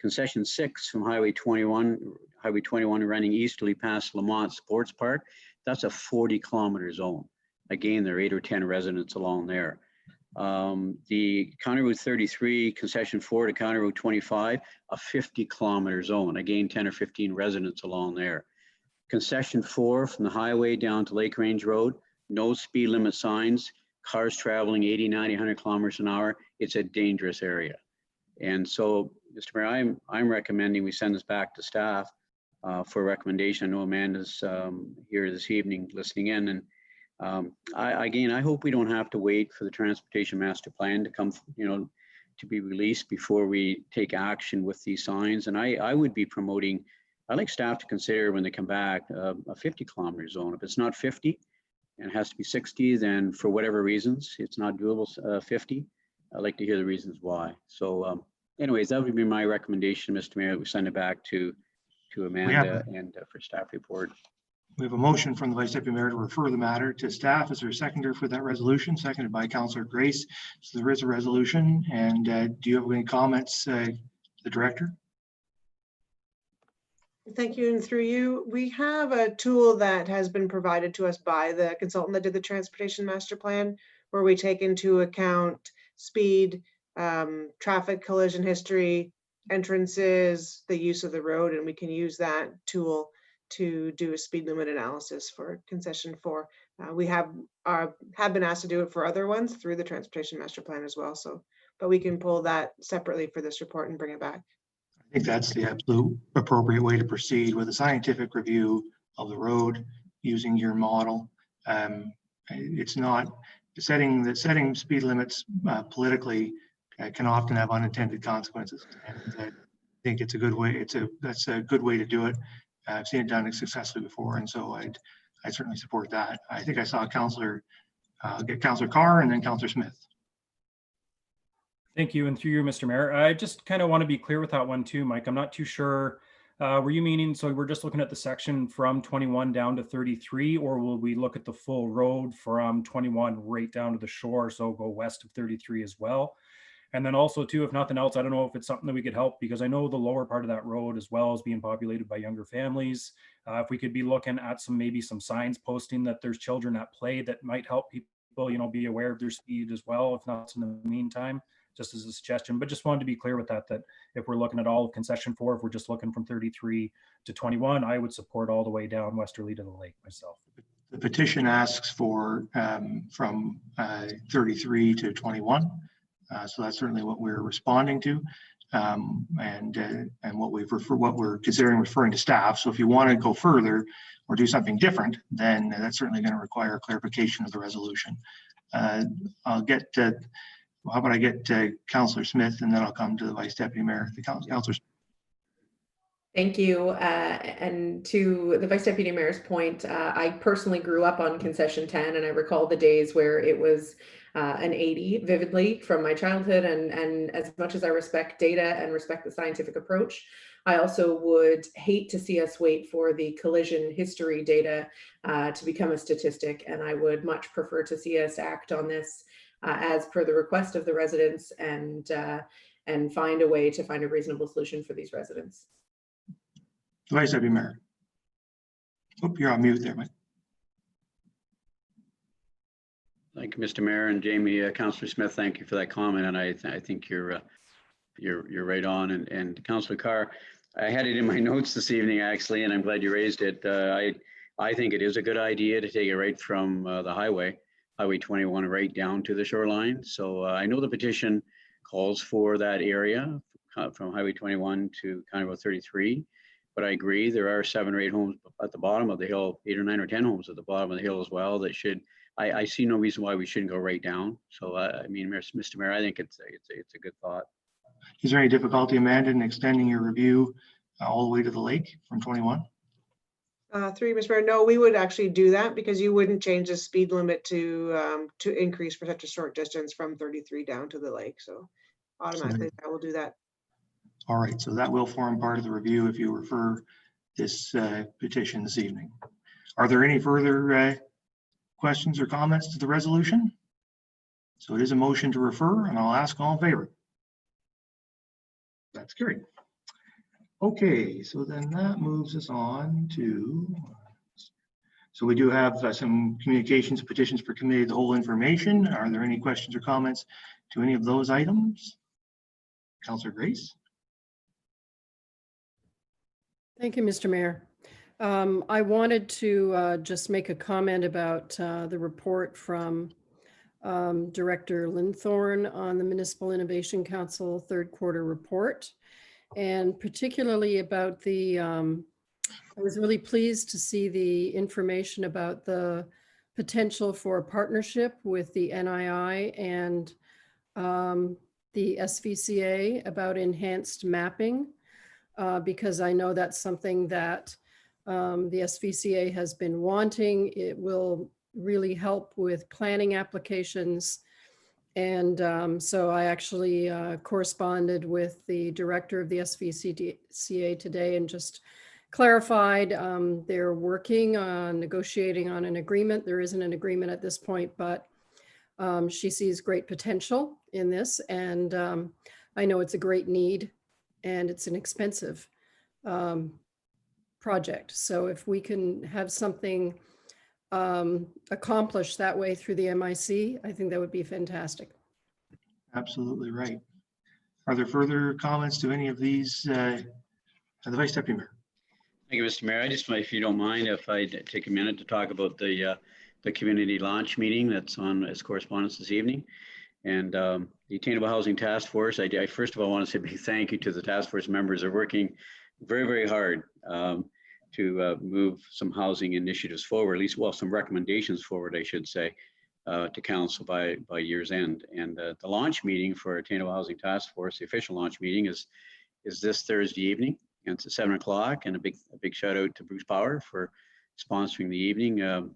Concession 6 from Highway 21 running easterly past Lamont Sports Park, that's a 40-kilometer zone. Again, there are 8 or 10 residents along there. The County Road 33, concession 4 to County Road 25, a 50-kilometer zone. Again, 10 or 15 residents along there. Concession 4 from the highway down to Lake Range Road, no speed limit signs, cars traveling 80, 90, 100 kilometers an hour. It's a dangerous area. And so, Mr. Mayor, I'm recommending we send this back to staff for a recommendation. I know Amanda's here this evening listening in, and I hope we don't have to wait for the Transportation Master Plan to come, to be released before we take action with these signs. And I would be promoting, I'd like staff to consider when they come back a 50-kilometer zone. If it's not 50 and it has to be 60, then for whatever reasons it's not doable 50. I'd like to hear the reasons why. So anyways, that would be my recommendation, Mr. Mayor. We send it back to Amanda and for staff report. We have a motion from the Vice Deputy Mayor to refer the matter to staff. Is there a seconder for that resolution? Seconded by Councillor Grace. So there is a resolution. And do you have any comments, the Director? Thank you. And through you, we have a tool that has been provided to us by the consultant that did the Transportation Master Plan, where we take into account speed, traffic collision history, entrances, the use of the road, and we can use that tool to do a speed limit analysis for concession 4. We have been asked to do it for other ones through the transportation master plan as well. So, but we can pull that separately for this report and bring it back. I think that's the absolute appropriate way to proceed with a scientific review of the road using your model. It's not setting speed limits politically can often have unintended consequences. And I think it's a good way. That's a good way to do it. I've seen it done successfully before, and so I certainly support that. I think I saw Councillor Carr and then Councillor Smith. Thank you. And through you, Mr. Mayor, I just kind of want to be clear with that one too, Mike. I'm not too sure. Were you meaning, so we're just looking at the section from 21 down to 33, or will we look at the full road from 21 right down to the shore, so go west of 33 as well? And then also too, if nothing else, I don't know if it's something that we could help, because I know the lower part of that road as well is being populated by younger families. If we could be looking at maybe some signs posting that there's children at play, that might help people, be aware of their speed as well, if not in the meantime, just as a suggestion. But just wanted to be clear with that if we're looking at all of concession 4, if we're just looking from 33 to 21, I would support all the way down westerly to the lake myself. The petition asks for from 33 to 21. So that's certainly what we're responding to, and what we're considering referring to staff. So if you want to go further or do something different, then that's certainly going to require clarification of the resolution. I'll get how about I get Councillor Smith, and then I'll come to the Vice Deputy Mayor. Councillor. Thank you. And to the Vice Deputy Mayor's point, I personally grew up on concession 10, and I recall the days where it was an 80 vividly from my childhood. And as much as I respect data and respect the scientific approach, I also would hate to see us wait for the collision history data to become a statistic. And I would much prefer to see us act on this as per the request of the residents, and find a way to find a reasonable solution for these residents. Vice Deputy Mayor. Oh, you're on mute there, Mike. Thank you, Mr. Mayor, and Jamie. Councillor Smith, thank you for that comment, and I think you're right on. And Councillor Carr, I had it in my notes this evening actually, and I'm glad you raised it. I think it is a good idea to take it right from the Highway 21, right down to the shoreline. So I know the petition calls for that area from Highway 21 to County Road 33. But I agree, there are 7 or 8 homes at the bottom of the hill, 8 or 9 or 10 homes at the bottom of the hill as well that should, I see no reason why we shouldn't go right down. So I mean, Mr. Mayor, I think it's a good thought. Is there any difficulty, Amanda, in extending your review all the way to the lake from 21? Through you, Mr. Mayor, no, we would actually do that because you wouldn't change the speed limit to increase for such a short distance from 33 down to the lake. So automatically that will do that. All right, so that will form part of the review if you refer this petition this evening. Are there any further questions or comments to the resolution? So it is a motion to refer, and I'll ask all in favor. That's carried. Okay, so then that moves us on to, so we do have some communications, petitions for committee of the whole information. Are there any questions or comments to any of those items? Councillor Grace. Thank you, Mr. Mayor. I wanted to just make a comment about the report from Director Linthorne on the Municipal Innovation Council third quarter report, and particularly about the, I was really pleased to see the information about the potential for a partnership with the NII and the SVCA about enhanced mapping. Because I know that's something that the SVCA has been wanting. It will really help with planning applications. And so I actually corresponded with the director of the SVCA today and just clarified they're working on negotiating on an agreement. There isn't an agreement at this point, but she sees great potential in this. And I know it's a great need. And it's an expensive project. So if we can have something accomplished that way through the MIC, I think that would be fantastic. Absolutely right. Are there further comments to any of these? The Vice Deputy Mayor. Thank you, Mr. Mayor. I just, if you don't mind, if I take a minute to talk about the community launch meeting that's on as correspondence this evening. And the Attainable Housing Task Force, I first of all want to say a big thank you to the task force members. They're working very, very hard to move some housing initiatives forward, at least, well, some recommendations forward, I should say, to council by year's end. And the launch meeting for Attainable Housing Task Force, the official launch meeting is this Thursday evening, and it's at 7 o'clock. And a big shout out to Bruce Power for sponsoring the evening.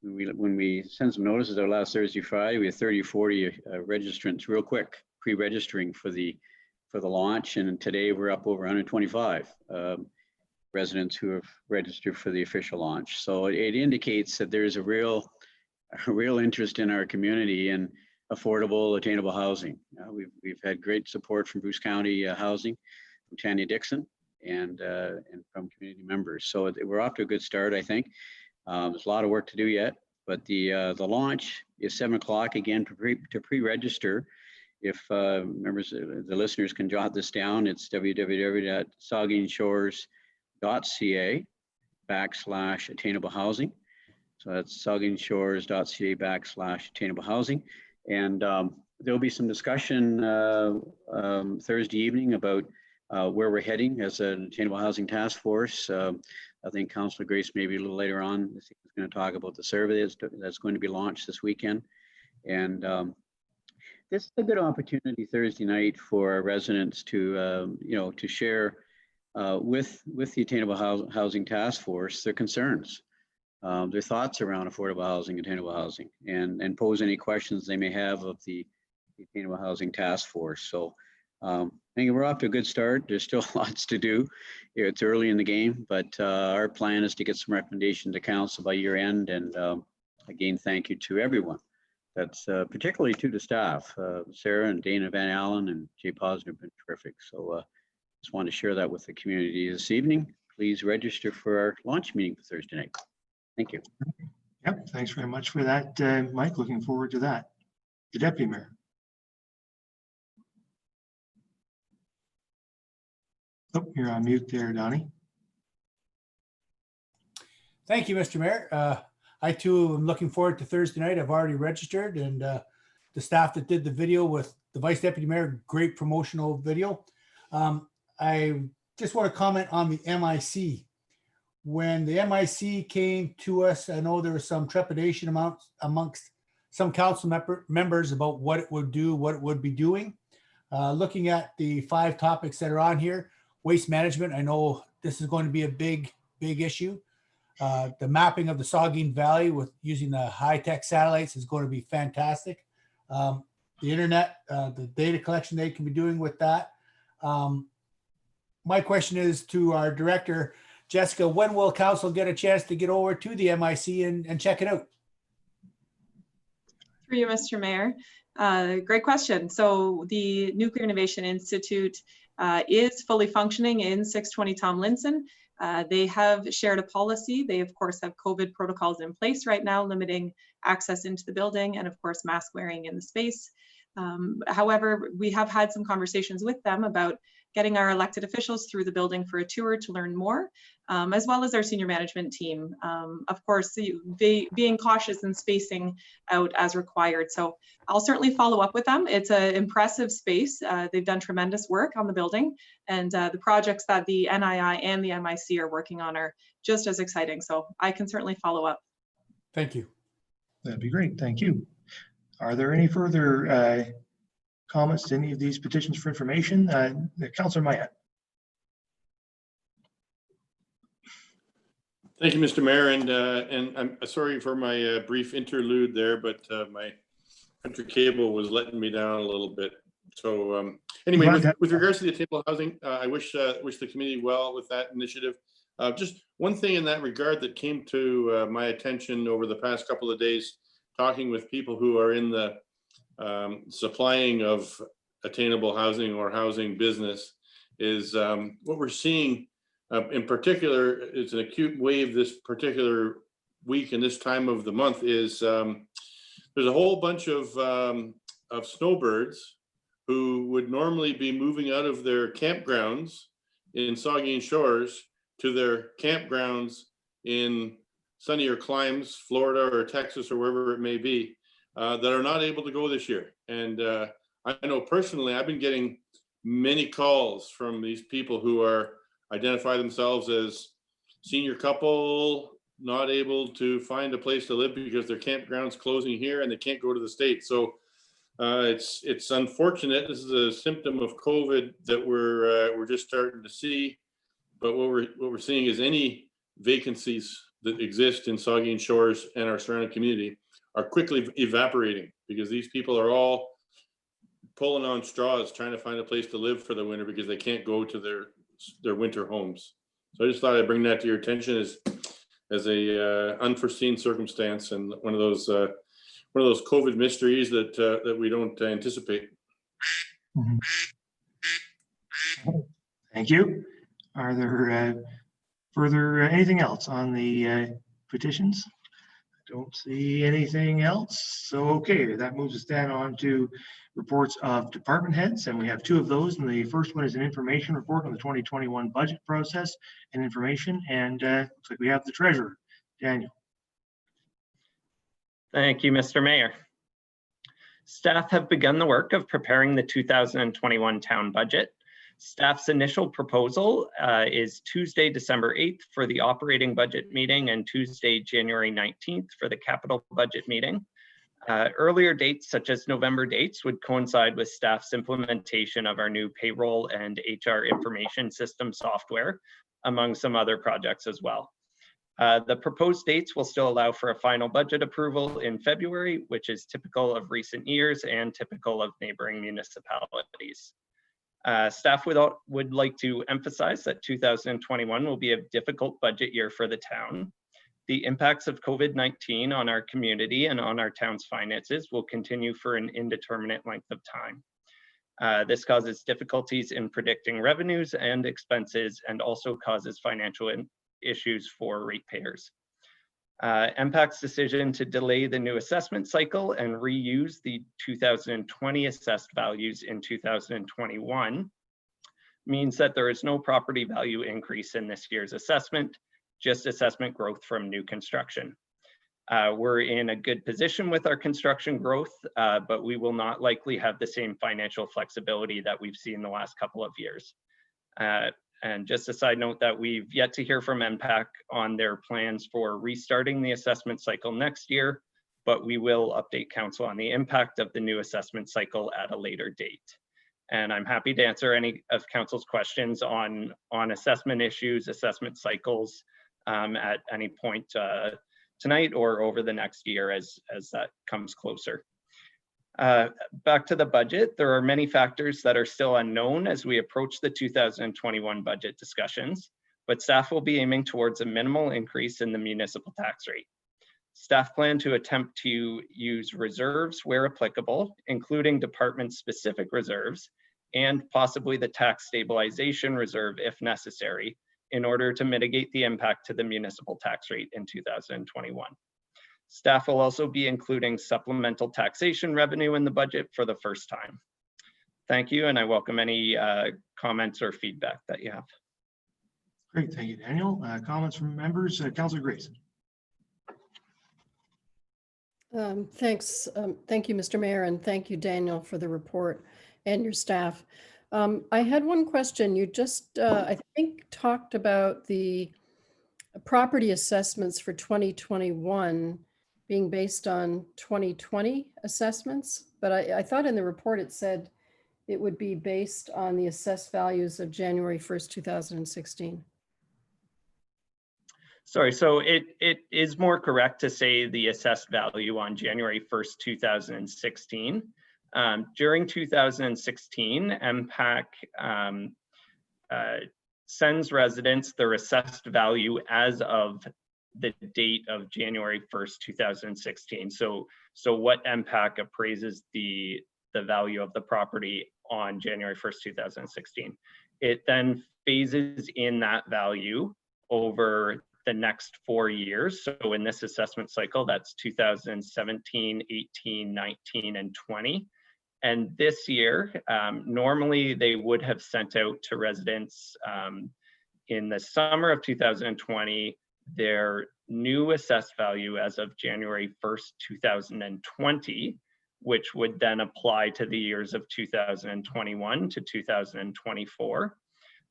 When we send some notices our last Thursday, Friday, we had 30 or 40 registrants real quick, pre-registering for the launch. And today we're up over 125 residents who have registered for the official launch. So it indicates that there's a real interest in our community in affordable, attainable housing. We've had great support from Bruce County Housing, from Tanya Dixon, and from community members. So we're off to a good start, I think. There's a lot of work to do yet, but the launch is 7 o'clock again to pre-register. If members, the listeners can jot this down, it's www.saugeenshores.ca/attainable housing. So that's saugeenshores.ca/attainable housing. And there'll be some discussion Thursday evening about where we're heading as an Attainable Housing Task Force. I think Councillor Grace maybe a little later on is going to talk about the survey that's going to be launched this weekend. And this is a good opportunity Thursday night for our residents to, to share with the Attainable Housing Task Force their concerns, their thoughts around affordable housing, attainable housing, and pose any questions they may have of the Attainable Housing Task Force. So I think we're off to a good start. There's still lots to do. It's early in the game, but our plan is to get some recommendations to council by year end. And again, thank you to everyone. That's particularly to the staff. Sarah and Dana Van Allen and Jay Posner have been terrific. So just want to share that with the community this evening. Please register for our launch meeting for Thursday night. Thank you. Yep, thanks very much for that, Mike. Looking forward to that. The Deputy Mayor. Oh, you're on mute there, Donnie. Thank you, Mr. Mayor. I too am looking forward to Thursday night. I've already registered, and the staff that did the video with the Vice Deputy Mayor, great promotional video. I just want to comment on the MIC. When the MIC came to us, I know there was some trepidation amongst some council members about what it would do, what it would be doing. Looking at the 5 topics that are on here, waste management, I know this is going to be a big issue. The mapping of the Saugeen Valley with using the high-tech satellites is going to be fantastic. The internet, the data collection they can be doing with that. My question is to our director, Jessica, when will council get a chance to get over to the MIC and check it out? Through you, Mr. Mayor. Great question. So the Nuclear Innovation Institute is fully functioning in 620 Tomlinson. They have shared a policy. They, of course, have COVID protocols in place right now, limiting access into the building and, of course, mask wearing in the space. However, we have had some conversations with them about getting our elected officials through the building for a tour to learn more, as well as our senior management team. Of course, being cautious and spacing out as required. So I'll certainly follow up with them. It's an impressive space. They've done tremendous work on the building, and the projects that the NII and the MIC are working on are just as exciting. So I can certainly follow up. Thank you. That'd be great. Thank you. Are there any further comments to any of these petitions for information? Councillor Myatt. Thank you, Mr. Mayor, and I'm sorry for my brief interlude there, but my country cable was letting me down a little bit. So anyway, with regards to the attainable housing, I wish the community well with that initiative. Just one thing in that regard that came to my attention over the past couple of days, talking with people who are in the supplying of attainable housing or housing business, is what we're seeing in particular. It's an acute wave this particular week and this time of the month is there's a whole bunch of snowbirds who would normally be moving out of their campgrounds in Saugeen Shores to their campgrounds in sunnier climes, Florida or Texas or wherever it may be, that are not able to go this year. And I know personally, I've been getting many calls from these people who are identify themselves as senior couple, not able to find a place to live because their campground's closing here and they can't go to the States. So it's unfortunate. This is a symptom of COVID that we're just starting to see. But what we're seeing is any vacancies that exist in Saugeen Shores and our surrounding community are quickly evaporating because these people are all pulling on straws trying to find a place to live for the winter because they can't go to their winter homes. So I just thought I'd bring that to your attention as a unforeseen circumstance and one of those COVID mysteries that we don't anticipate. Thank you. Are there further anything else on the petitions? I don't see anything else. So, okay, that moves us then on to reports of department heads, and we have two of those. And the first one is an information report on the 2021 budget process and information. And looks like we have the treasurer, Daniel. Thank you, Mr. Mayor. Staff have begun the work of preparing the 2021 town budget. Staff's initial proposal is Tuesday, December 8th for the operating budget meeting and Tuesday, January 19th for the capital budget meeting. Earlier dates, such as November dates, would coincide with staff's implementation of our new payroll and HR information system software, among some other projects as well. The proposed dates will still allow for a final budget approval in February, which is typical of recent years and typical of neighboring municipalities. Staff would like to emphasize that 2021 will be a difficult budget year for the town. The impacts of COVID-19 on our community and on our town's finances will continue for an indeterminate length of time. This causes difficulties in predicting revenues and expenses and also causes financial issues for ratepayers. MPAC's decision to delay the new assessment cycle and reuse the 2020 assessed values in 2021 means that there is no property value increase in this year's assessment, just assessment growth from new construction. We're in a good position with our construction growth, but we will not likely have the same financial flexibility that we've seen the last couple of years. And just a side note that we've yet to hear from MPAC on their plans for restarting the assessment cycle next year, but we will update council on the impact of the new assessment cycle at a later date. And I'm happy to answer any of council's questions on assessment issues, assessment cycles at any point tonight or over the next year as that comes closer. Back to the budget, there are many factors that are still unknown as we approach the 2021 budget discussions, but staff will be aiming towards a minimal increase in the municipal tax rate. Staff plan to attempt to use reserves where applicable, including department-specific reserves, and possibly the tax stabilization reserve if necessary, in order to mitigate the impact to the municipal tax rate in 2021. Staff will also be including supplemental taxation revenue in the budget for the first time. Thank you, and I welcome any comments or feedback that you have. Great, thank you, Daniel. Comments from members, Councilor Grace. Thanks. Thank you, Mr. Mayor, and thank you, Daniel, for the report and your staff. I had one question. You just, I think, talked about the property assessments for 2021 being based on 2020 assessments, but I thought in the report it said it would be based on the assessed values of January 1st, 2016. Sorry, so it is more correct to say the assessed value on January 1st, 2016. During 2016, MPAC sends residents their assessed value as of the date of January 1st, 2016. So what MPAC appraises the value of the property on January 1st, 2016. It then phases in that value over the next 4 years. So in this assessment cycle, that's 2017, 18, 19, and 20. And this year, normally they would have sent out to residents in the summer of 2020 their new assessed value as of January 1st, 2020, which would then apply to the years of 2021 to 2024.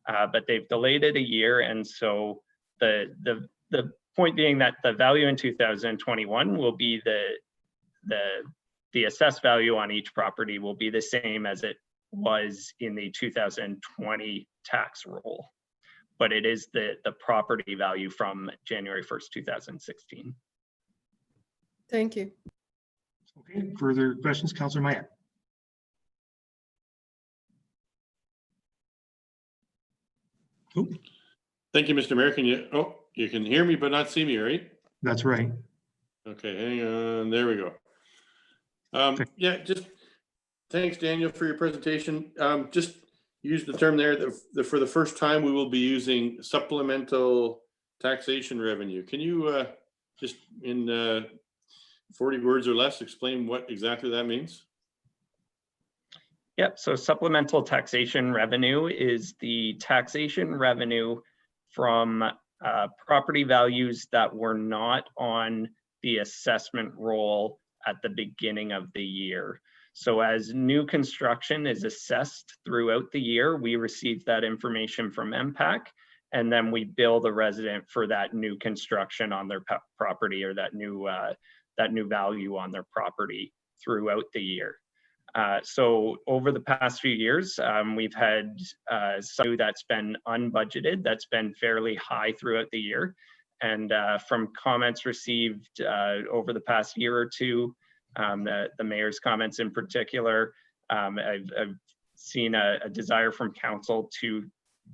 But they've delayed it a year, and so the point being that the value in 2021 will be the assessed value on each property will be the same as it was in the 2020 tax roll, but it is the property value from January 1st, 2016. Thank you. Okay, further questions, Councillor Meyer? Oh, Thank you, Mr. Mayor. Can you, you can hear me but not see me, right? that's right. Okay, hang on, there we go. Yeah, just thanks, Daniel, for your presentation. Just use the term there that for the first time we will be using supplemental taxation revenue. Can you just in 40 words or less explain what exactly that means? Yep, so supplemental taxation revenue is the taxation revenue from property values that were not on the assessment roll at the beginning of the year. So as new construction is assessed throughout the year, we receive that information from MPAC, and then we bill the resident for that new construction on their property, or that new value on their property throughout the year. So over the past few years, we've had some that's been unbudgeted, that's been fairly high throughout the year. And from comments received over the past year or two, the mayor's comments in particular, I've seen a desire from council to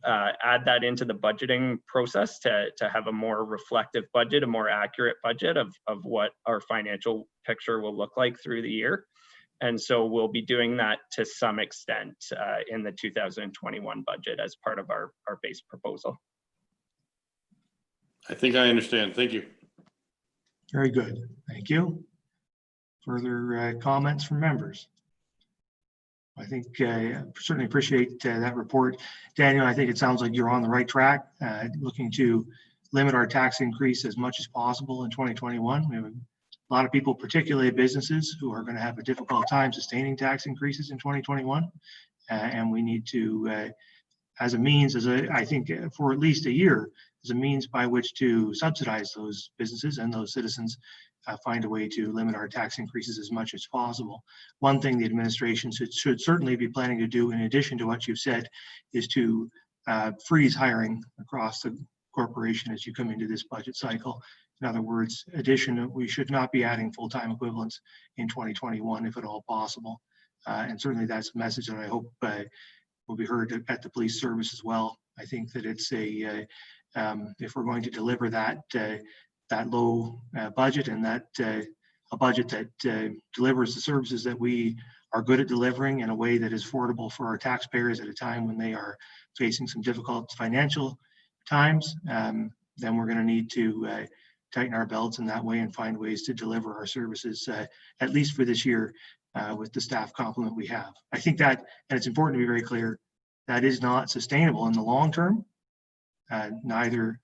add that into the budgeting process to have a more reflective budget, a more accurate budget of what our financial picture will look like through the year. And so we'll be doing that to some extent in the 2021 budget as part of our base proposal. I think I understand. Thank you. Very good. Thank you. Further comments from members? I think certainly appreciate that report. Daniel, I think it sounds like you're on the right track, looking to limit our tax increase as much as possible in 2021. We have a lot of people, particularly businesses, who are going to have a difficult time sustaining tax increases in 2021. And we need to, as a means, I think for at least a year, as a means by which to subsidize those businesses and those citizens, find a way to limit our tax increases as much as possible. One thing the administration should certainly be planning to do, in addition to what you've said, is to freeze hiring across the corporation as you come into this budget cycle. In other words, we should not be adding full-time equivalents in 2021 if at all possible. And certainly that's a message that I hope will be heard at the police service as well. I think that it's if we're going to deliver that low budget, and that a budget that delivers the services that we are good at delivering in a way that is affordable for our taxpayers at a time when they are facing some difficult financial times, then we're going to need to tighten our belts in that way and find ways to deliver our services, at least for this year, with the staff complement we have. I think that, and it's important to be very clear, that is not sustainable in the long term. Neither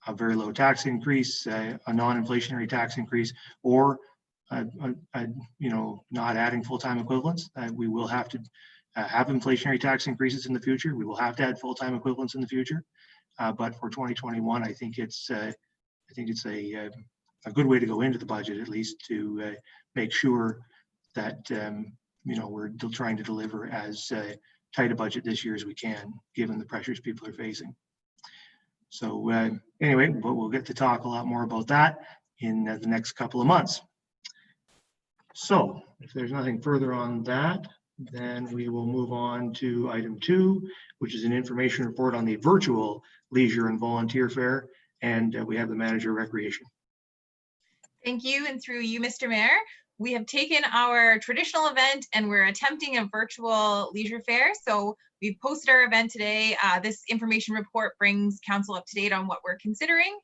a very low tax increase, a non-inflationary tax increase, or not adding full-time equivalents. We will have to have inflationary tax increases in the future. We will have to add full-time equivalents in the future. But for 2021, I think it's a good way to go into the budget, at least to make sure that we're trying to deliver as tight a budget this year as we can, given the pressures people are facing. So anyway, but we'll get to talk a lot more about that in the next couple of months. So if there's nothing further on that, then we will move on to item 2, which is an information report on the virtual leisure and volunteer fair. And we have the manager of recreation. Thank you. And through you, Mr. Mayor, we have taken our traditional event and we're attempting a virtual leisure fair. So we've posted our event today. This information report brings council up to date on what we're considering.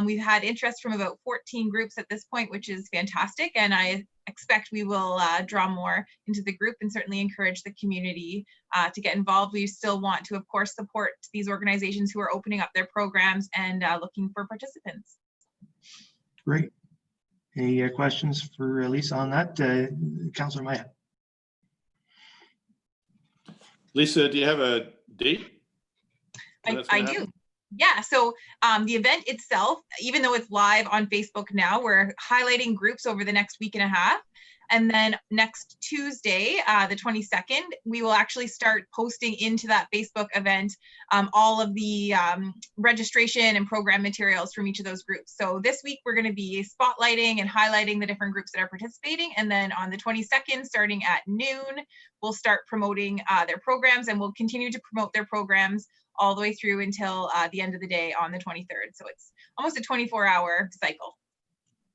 We've had interest from about 14 groups at this point, which is fantastic. And I expect we will draw more into the group and certainly encourage the community to get involved. We still want to, of course, support these organizations who are opening up their programs and looking for participants. Great. Any questions for Lisa on that? Councillor Maya. Lisa, do you have a date? I do. Yeah, so the event itself, even though it's live on Facebook now, we're highlighting groups over the next week and a half. And then next Tuesday, the 22nd, we will actually start posting into that Facebook event all of the registration and program materials from each of those groups. So this week, we're going to be spotlighting and highlighting the different groups that are participating. And then on the 22nd, starting at noon, we'll start promoting their programs, and we'll continue to promote their programs all the way through until the end of the day on the 23rd. So it's almost a 24-hour cycle.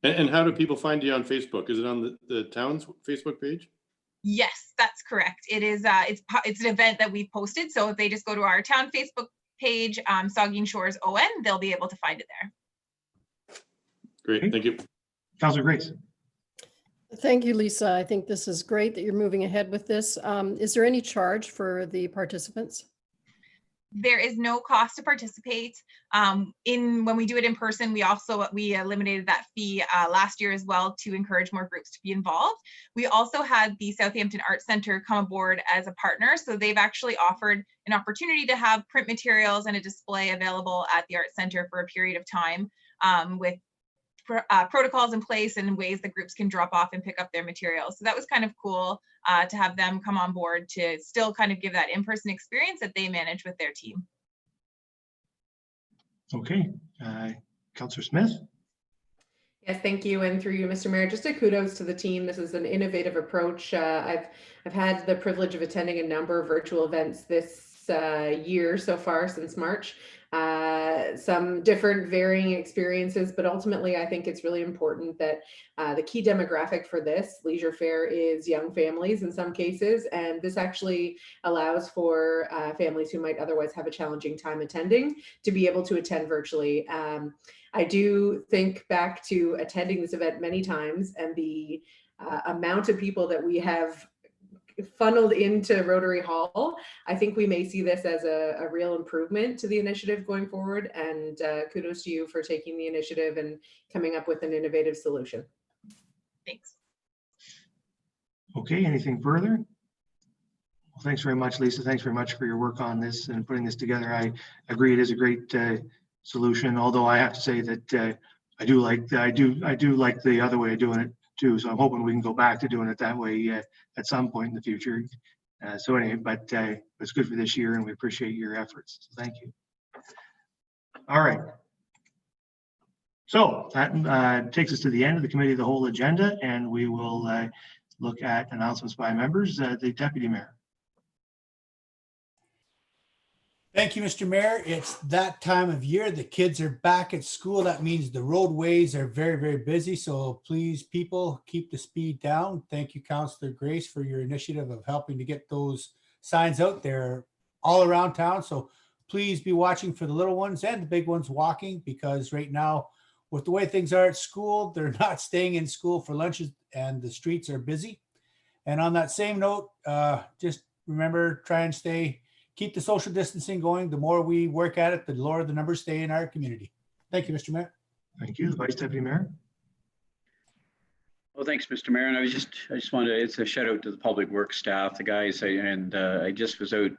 And how do people find you on Facebook? Is it on the town's Facebook page? Yes, that's correct. It is. It's an event that we posted. So if they just go to our town Facebook page, Saugeen Shores ON, they'll be able to find it there. Great, thank you. Councillor Grace. Thank you, Lisa. I think this is great that you're moving ahead with this. Is there any charge for the participants? There is no cost to participate. When we do it in person, we eliminated that fee last year as well to encourage more groups to be involved. We also had the Southampton Arts Centre come aboard as a partner. So they've actually offered an opportunity to have print materials and a display available at the Arts Centre for a period of time with protocols in place and ways that groups can drop off and pick up their materials. So that was kind of cool to have them come on board to still kind of give that in-person experience that they manage with their team. Okay, Councillor Smith. Yes, thank you. And through you, Mr. Mayor, just a kudos to the team. This is an innovative approach. I've had the privilege of attending a number of virtual events this year so far since March. Some different varying experiences, but ultimately I think it's really important that the key demographic for this leisure fair is young families in some cases, and this actually allows for families who might otherwise have a challenging time attending to be able to attend virtually. I do think back to attending this event many times and the amount of people that we have funneled into Rotary Hall. I think we may see this as a real improvement to the initiative going forward, and kudos to you for taking the initiative and coming up with an innovative solution. Thanks. Okay, anything further? Well, thanks very much, Lisa. Thanks very much for your work on this and putting this together. I agree it is a great solution, although I have to say that I do like the other way of doing it too. So I'm hoping we can go back to doing it that way at some point in the future. So anyway, but it's good for this year and we appreciate your efforts. So thank you. All right. So that takes us to the end of the committee of the whole agenda, and we will look at announcements by members. The Deputy Mayor. Thank you, Mr. Mayor. It's that time of year. The kids are back at school. That means the roadways are very, very busy. So please, people, keep the speed down. Thank you, Councillor Grace, for your initiative of helping to get those signs out there all around town. So please be watching for the little ones and the big ones walking, because right now, with the way things are at school, they're not staying in school for lunches and the streets are busy. And on that same note, just remember, try and keep the social distancing going. The more we work at it, the lower the numbers stay in our community. Thank you, Mr. Mayor. Thank you. The Vice Deputy Mayor. Well, thanks, Mr. Mayor. And I just wanted it's a shout out to the public works staff, the guys. I just was out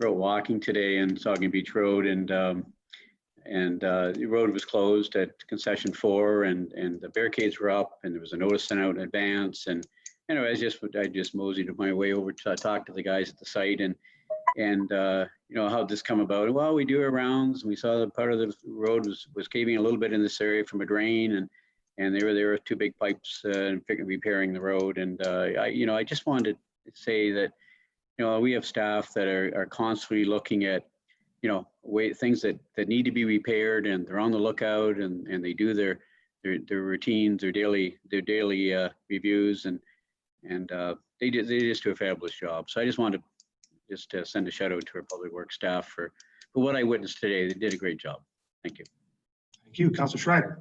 walking today in Saugeen Beach Road, and the road was closed at concession 4, and the barricades were up, and there was a notice sent out in advance. And anyway, I just moseyed my way over to talk to the guys at the site, and you know, how'd this come about? Well, we do our rounds, and we saw that part of the road was caving a little bit in this area from a drain, and there were 2 big pipes repairing the road. And I just wanted to say that, you know, we have staff that are constantly looking at, you know, things that need to be repaired, and they're on the lookout, and they do their their routines, their daily reviews, and they just do a fabulous job. So I just wanted to send a shout out to our public works staff for what I witnessed today. They did a great job. Thank you. Thank you, Councillor Schreider.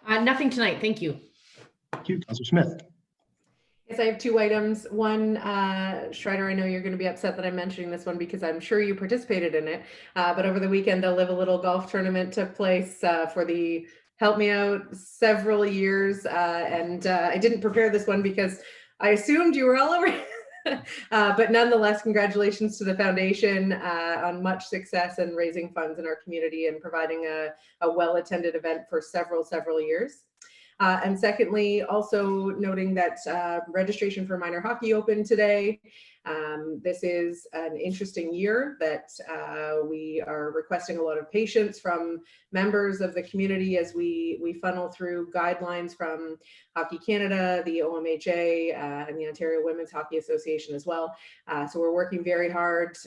Nothing tonight. Thank you. Thank you, Councillor Smith. Yes, I have two items. One, Schreider, I know you're going to be upset that I'm mentioning this one because I'm sure you participated in it. But over the weekend, the Live a Little golf tournament took place for the Help Me Out several years. And I didn't prepare this one because I assumed you were all over. But nonetheless, congratulations to the foundation on much success in raising funds in our community and providing a well-attended event for several years. And secondly, also noting that registration for minor hockey opened today. This is an interesting year that we are requesting a lot of patience from members of the community as we funnel through guidelines from Hockey Canada, the OMHA, and the Ontario Women's Hockey Association as well. So we're working very hard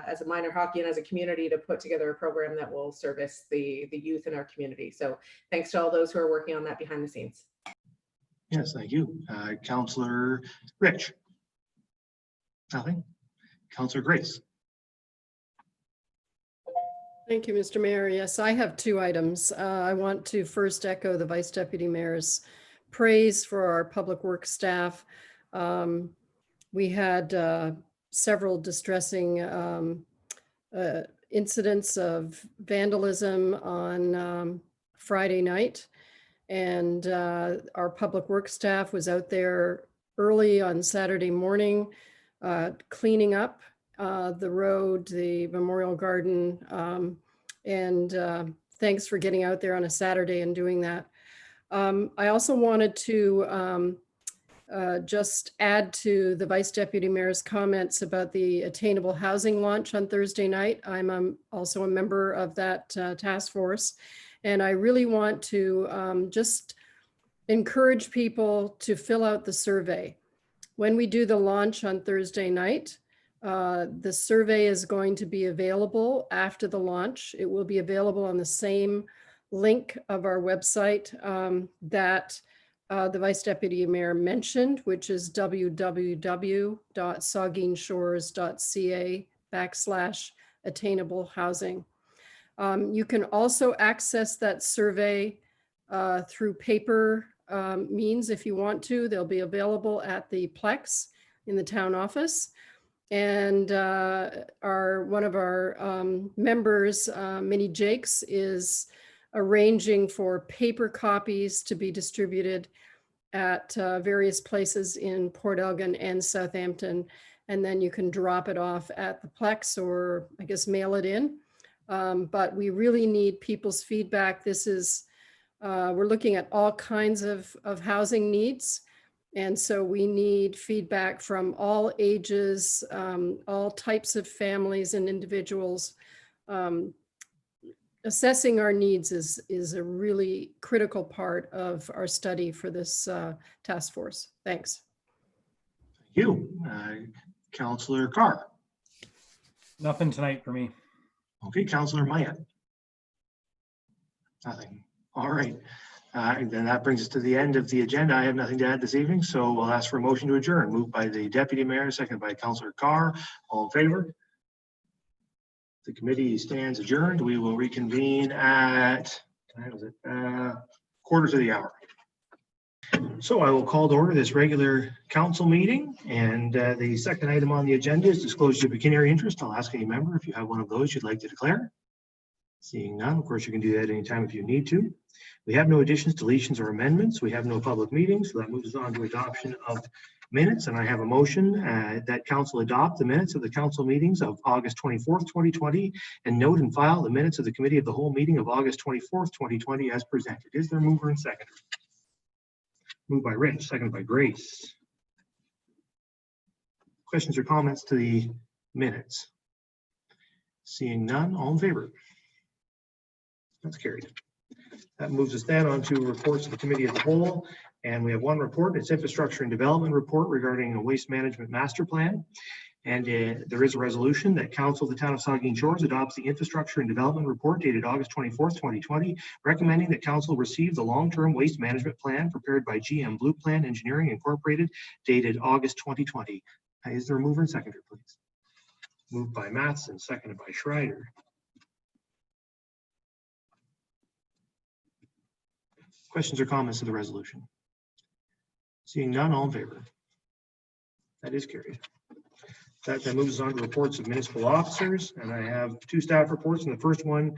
as a minor hockey and as a community to put together a program that will service the youth in our community. So thanks to all those who are working on that behind the scenes. Yes, thank you. Councillor Rich. Nothing. Councillor Grace. Thank you, Mr. Mayor. Yes, I have two items. I want to first echo the Vice Deputy Mayor's praise for our public works staff. We had several distressing incidents of vandalism on Friday night, and our public works staff was out there early on Saturday morning cleaning up the road, the Memorial Garden, and thanks for getting out there on a Saturday and doing that. I also wanted to just add to the Vice Deputy Mayor's comments about the Attainable Housing launch on Thursday night. I'm also a member of that task force, and I really want to just encourage people to fill out the survey. When we do the launch on Thursday night, the survey is going to be available after the launch. It will be available on the same link of our website that the Vice Deputy Mayor mentioned, which is www.saugeenshores.ca/attainable housing. You can also access that survey through paper means if you want to. They'll be available at the Plex in the town office. And one of our members, Minnie Jakes, is arranging for paper copies to be distributed at various places in Port Elgin and Southampton. And then you can drop it off at the Plex or I guess mail it in. But we really need people's feedback. This is we're looking at all kinds of housing needs. And so we need feedback from all ages, all types of families and individuals. Assessing our needs is a really critical part of our study for this task force. Thanks. Thank you. Councillor Carr. Nothing tonight for me. Okay, Councillor Myatt. Nothing. All right. Then that brings us to the end of the agenda. I have nothing to add this evening, so we'll ask for a motion to adjourn. Moved by the Deputy Mayor, seconded by Councillor Carr. All in favor? The committee stands adjourned. We will reconvene at, quarter to the hour. So I will call to order this regular council meeting, and the second item on the agenda is disclosure of pecuniary interest. I'll ask any member if you have one of those you'd like to declare. Seeing none, of course, you can do that anytime if you need to. We have no additions, deletions, or amendments. We have no public meetings, so that moves us on to adoption of minutes. And I have a motion that council adopt the minutes of the council meetings of August 24th, 2020, and note and file the minutes of the committee of the whole meeting of August 24th, 2020 as presented. Is there a mover and seconder? Moved by Rich, seconded by Grace. Questions or comments to the minutes? Seeing none, all in favor? That's carried. That moves us then on to reports of the committee of the whole. And we have one report. It's infrastructure and development report regarding a waste management master plan. And there is a resolution that Council of the Town of Saugeen Shores adopts the Infrastructure and Development Report dated August 24th, 2020, recommending that Council receive the long-term waste management plan prepared by GM Blue Plan Engineering Incorporated dated August 2020. Is there a mover and seconder, please? Moved by Mattson, seconded by Schreider. Questions or comments to the resolution? Seeing none, all in favor? That is carried. That moves on to reports of municipal officers, and I have two staff reports, and the first one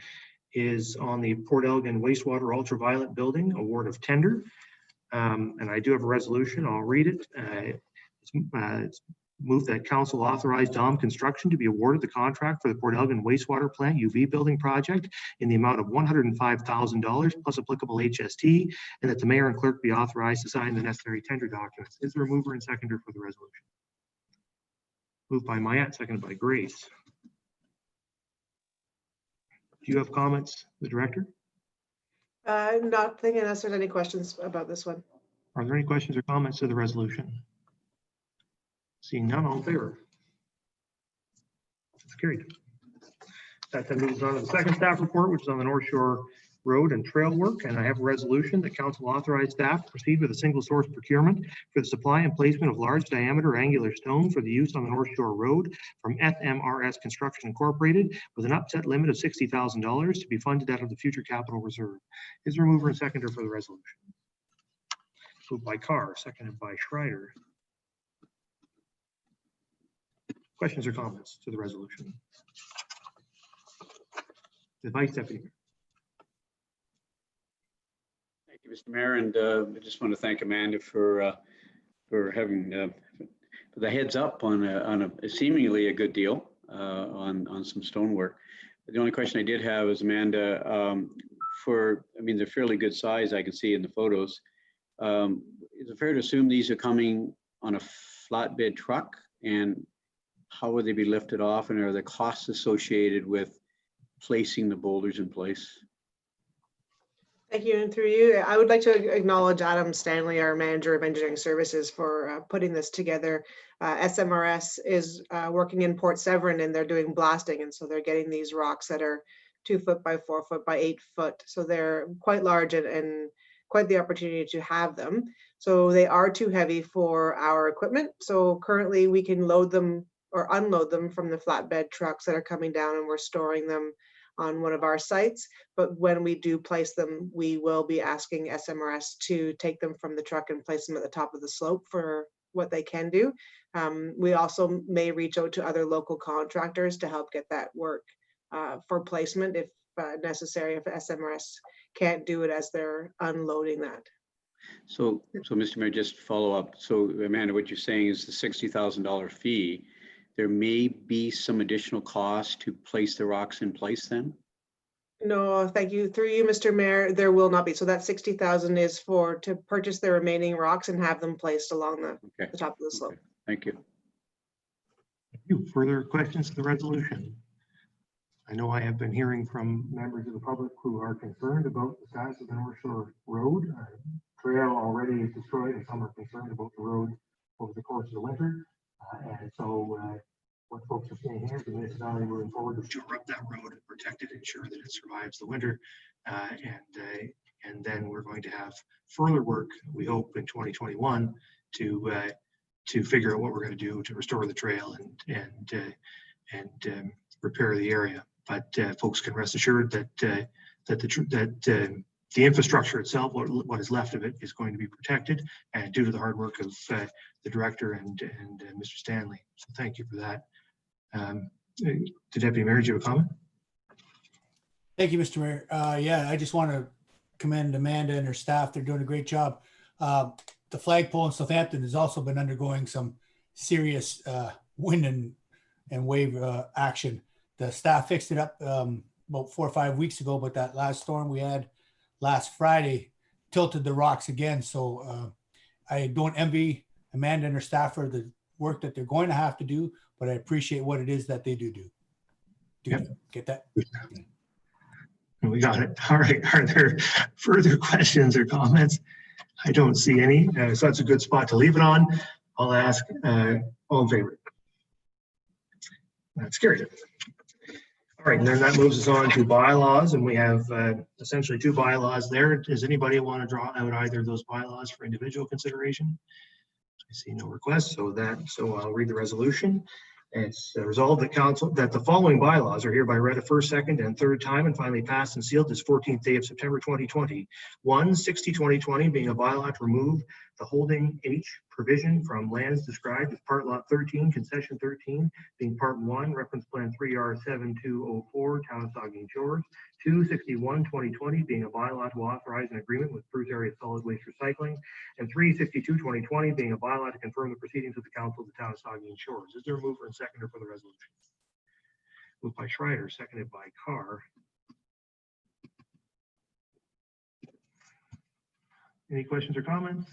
is on the Port Elgin wastewater ultraviolet building award of tender. And I do have a resolution. I'll read it. It's moved that council authorize Dom Construction to be awarded the contract for the Port Elgin wastewater plant UV building project in the amount of $105,000 plus applicable HST, and that the mayor and clerk be authorized to sign the necessary tender documents. Is there a mover and seconder for the resolution? Moved by Mayat, seconded by Grace. Do you have comments, the director? Not thinking unless there's any questions about this one. Are there any questions or comments to the resolution? Seeing none, all in favor? It's carried. That then moves on to the second staff report, which is on the North Shore Road and Trail work. And I have a resolution that council authorized staff to proceed with a single source procurement for the supply and placement of large diameter angular stone for the use on the North Shore Road from FMRS Construction Incorporated with an upset limit of $60,000 to be funded out of the future capital reserve. Is there a mover and seconder for the resolution? Moved by Carr, seconded by Schreider. Questions or comments to the resolution? The Vice Deputy. Thank you, Mr. Mayor, and I just want to thank Amanda for having the heads up on a seemingly a good deal on some stonework. The only question I did have is, Amanda, I mean, they're fairly good size, I can see in the photos. Is it fair to assume these are coming on a flatbed truck, and how would they be lifted off, and are there costs associated with placing the boulders in place? Thank you, and through you, I would like to acknowledge Adam Stanley, our Manager of Engineering Services, for putting this together. SMRS is working in Port Severn, and they're doing blasting, and so they're getting these rocks that are 2 foot by 4 foot by 8 foot. So they're quite large and quite the opportunity to have them. So they are too heavy for our equipment. So currently we can load them or unload them from the flatbed trucks that are coming down, and we're storing them on one of our sites. But when we do place them, we will be asking SMRS to take them from the truck and place them at the top of the slope for what they can do. We also may reach out to other local contractors to help get that work for placement if necessary, if SMRS can't do it as they're unloading that. So Mr. Mayor, just follow up. So Amanda, what you're saying is the $60,000 fee, there may be some additional cost to place the rocks in place then? No, thank you. Through you, Mr. Mayor, there will not be. So that 60,000 is to purchase the remaining rocks and have them placed along the top of the slope. Okay. Thank you. Thank you. Further questions to the resolution? I know I have been hearing from members of the public who are concerned about the size of the North Shore Road. Trail already is destroyed, and some are concerned about the road over the course of the winter. And so what folks are saying here is the municipality moving forward to shore up that road and protect it, ensure that it survives the winter. And then we're going to have further work, we hope, in 2021 to figure out what we're going to do to restore the trail and repair the area. But folks can rest assured that the infrastructure itself, what is left of it, is going to be protected, and due to the hard work of the director and Mr. Stanley. So thank you for that. The Deputy Mayor, do you have a comment? Thank you, Mr. Mayor. Yeah, I just want to commend Amanda and her staff. They're doing a great job. The flagpole in Southampton has also been undergoing some serious wind and wave action. The staff fixed it up about 4 or 5 weeks ago, but that last storm we had last Friday tilted the rocks again. So I don't envy Amanda and her staff for the work that they're going to have to do, but I appreciate what it is that they do. Yep. Get that? We got it. All right. Are there further questions or comments? I don't see any. So that's a good spot to leave it on. I'll ask all in favor. That's carried. All right, and then that moves us on to bylaws, and we have essentially two bylaws there. Does anybody want to draw out either of those bylaws for individual consideration? I see no requests, so I'll read the resolution. It's resolved that the following bylaws are hereby read a first, second, and third time and finally passed and sealed this 14th day of September 2020. 1/60/2020 being a bylaw to remove the holding H provision from lands described as Part Lot 13, Concession 13, being Part 1, Reference Plan 3R7204, Town of Saugeen Shores. 2/61/2020 being a bylaw to authorize an agreement with Bruce Area Solid Waste Recycling, and 3/62/2020 being a bylaw to confirm the proceedings of the Council of the Town of Saugeen Shores. Is there a mover and seconder for the resolution? Moved by Schreider, seconded by Carr. Any questions or comments?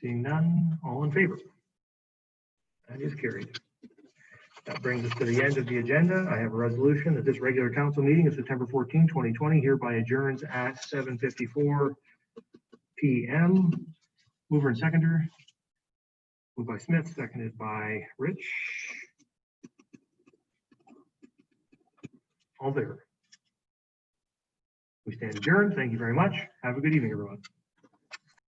Seeing none, all in favor? That is carried. That brings us to the end of the agenda. I have a resolution that this regular council meeting of September 14, 2020 hereby adjourns at 7:54 p.m. Mover and seconder. Moved by Smith, seconded by Rich. All in favor? We stand adjourned. Thank you very much. Have a good evening, everyone.